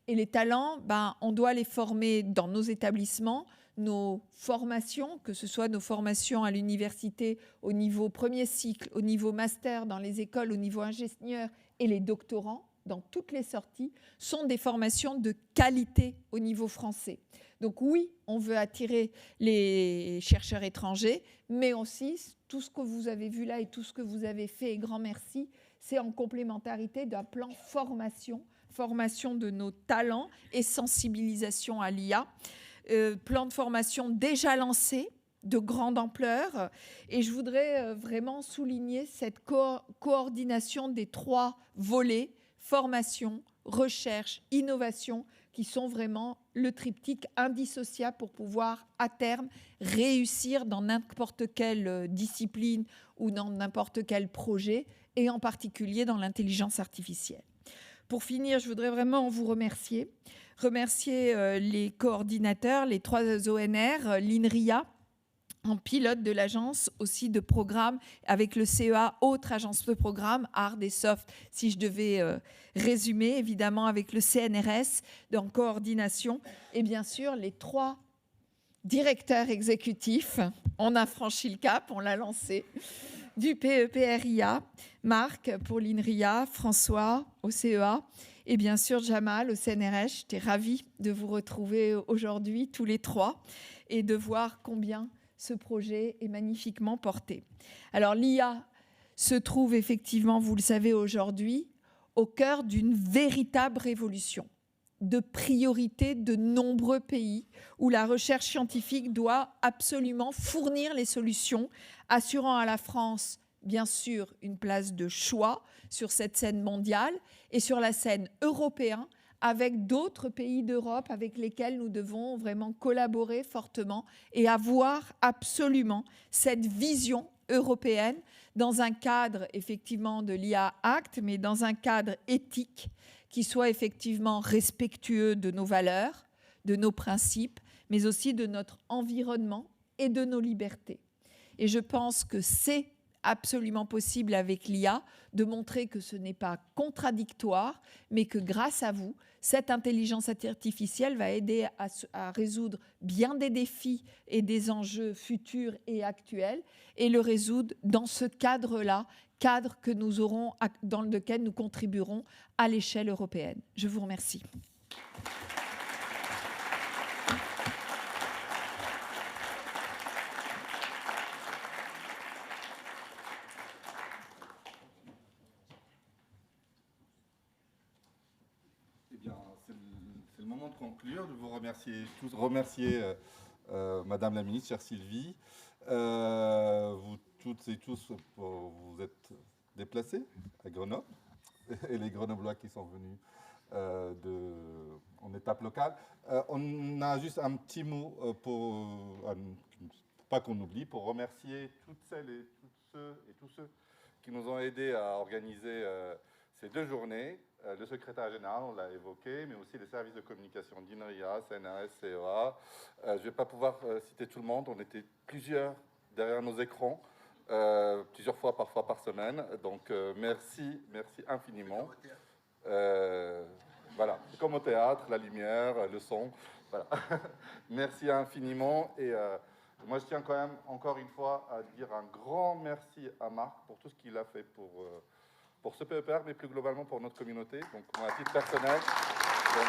S8: Et les talents, on doit les former dans nos établissements, nos formations, que ce soit nos formations à l'université au niveau premier cycle, au niveau master, dans les écoles, au niveau ingénieur et les doctorants, dans toutes les sorties, sont des formations de qualité au niveau français. Donc oui, on veut attirer les chercheurs étrangers, mais aussi tout ce que vous avez vu là et tout ce que vous avez fait, et grand merci, c'est en complémentarité d'un plan formation de nos talents et sensibilisation à l'IA. Plan de formation déjà lancé, de grande ampleur. Et je voudrais vraiment souligner cette coordination des 3 volets, formation, recherche, innovation, qui sont vraiment le triptyque indissociable pour pouvoir, à terme, réussir dans n'importe quelle discipline ou dans n'importe quel projet, et en particulier dans l'intelligence artificielle. Pour finir, je voudrais vraiment vous remercier les coordinateurs, les 3 ONR, l'INRIA, en pilote de l'agence aussi de programme avec le CEA, autre agence de programme, Hard et Soft, si je devais résumer, évidemment avec le CNRS, en coordination, et bien sûr les 3 directeurs exécutifs. On a franchi le cap, on l'a lancé, du PEPRIA, Marc pour l'INRIA, François au CEA, et bien sûr Jamal au CNRS. J'étais ravie de vous retrouver aujourd'hui, tous les 3, et de voir combien ce projet est magnifiquement porté. Alors l'IA se trouve effectivement, vous le savez aujourd'hui, au cœur d'une véritable révolution de priorité de nombreux pays où la recherche scientifique doit absolument fournir les solutions, assurant à la France, bien sûr, une place de choix sur cette scène mondiale et sur la scène européenne, avec d'autres pays d'Europe avec lesquels nous devons vraiment collaborer fortement et avoir absolument cette vision européenne dans un cadre effectivement de l'IA Act, mais dans un cadre éthique qui soit effectivement respectueux de nos valeurs, de nos principes, mais aussi de notre environnement et de nos libertés. Et je pense que c'est absolument possible avec l'IA de montrer que ce n'est pas contradictoire, mais que grâce à vous, cette intelligence artificielle va aider à résoudre bien des défis et des enjeux futurs et actuels, et le résoudre dans ce cadre-là, cadre que nous aurons, dans lequel nous contribuerons à l'échelle européenne. Je vous remercie.
S6: C'est le moment de conclure. Je vous remercier Madame la Ministre, chère Sylvie. Vous toutes et tous, vous êtes déplacés à Grenoble, et les Grenoblois qui sont venus en étape locale. On a juste un petit mot pour pas qu'on oublie, pour remercier toutes celles et tous ceux qui nous ont aidés à organiser ces 2 journées. Le secrétaire général, on l'a évoqué, mais aussi les services de communication d'INRIA, CNRS, CEA. Je ne vais pas pouvoir citer tout le monde. On était plusieurs derrière nos écrans, plusieurs fois, parfois par semaine. Donc, merci infiniment. Voilà, c'est comme au théâtre, la lumière, le son. Voilà. Merci infiniment. Et moi, je tiens quand même, encore une fois, à dire un grand merci à Marc pour tout ce qu'il a fait pour ce PEPR, mais plus globalement pour notre communauté, donc moi, à titre personnel. Donc,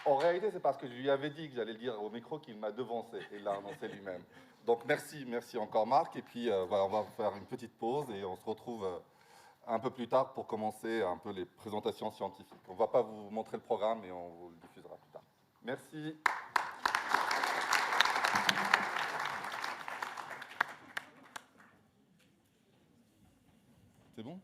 S6: en réalité, c'est parce que je lui avais dit que j'allais le dire au micro qu'il m'a devancé, et il l'a annoncé lui-même. Donc merci encore Marc, et puis voilà, on va faire une petite pause, et on se retrouve un peu plus tard pour commencer un peu les présentations scientifiques. On ne va pas vous montrer le programme, mais on vous le diffusera plus tard. Merci. C'est bon ?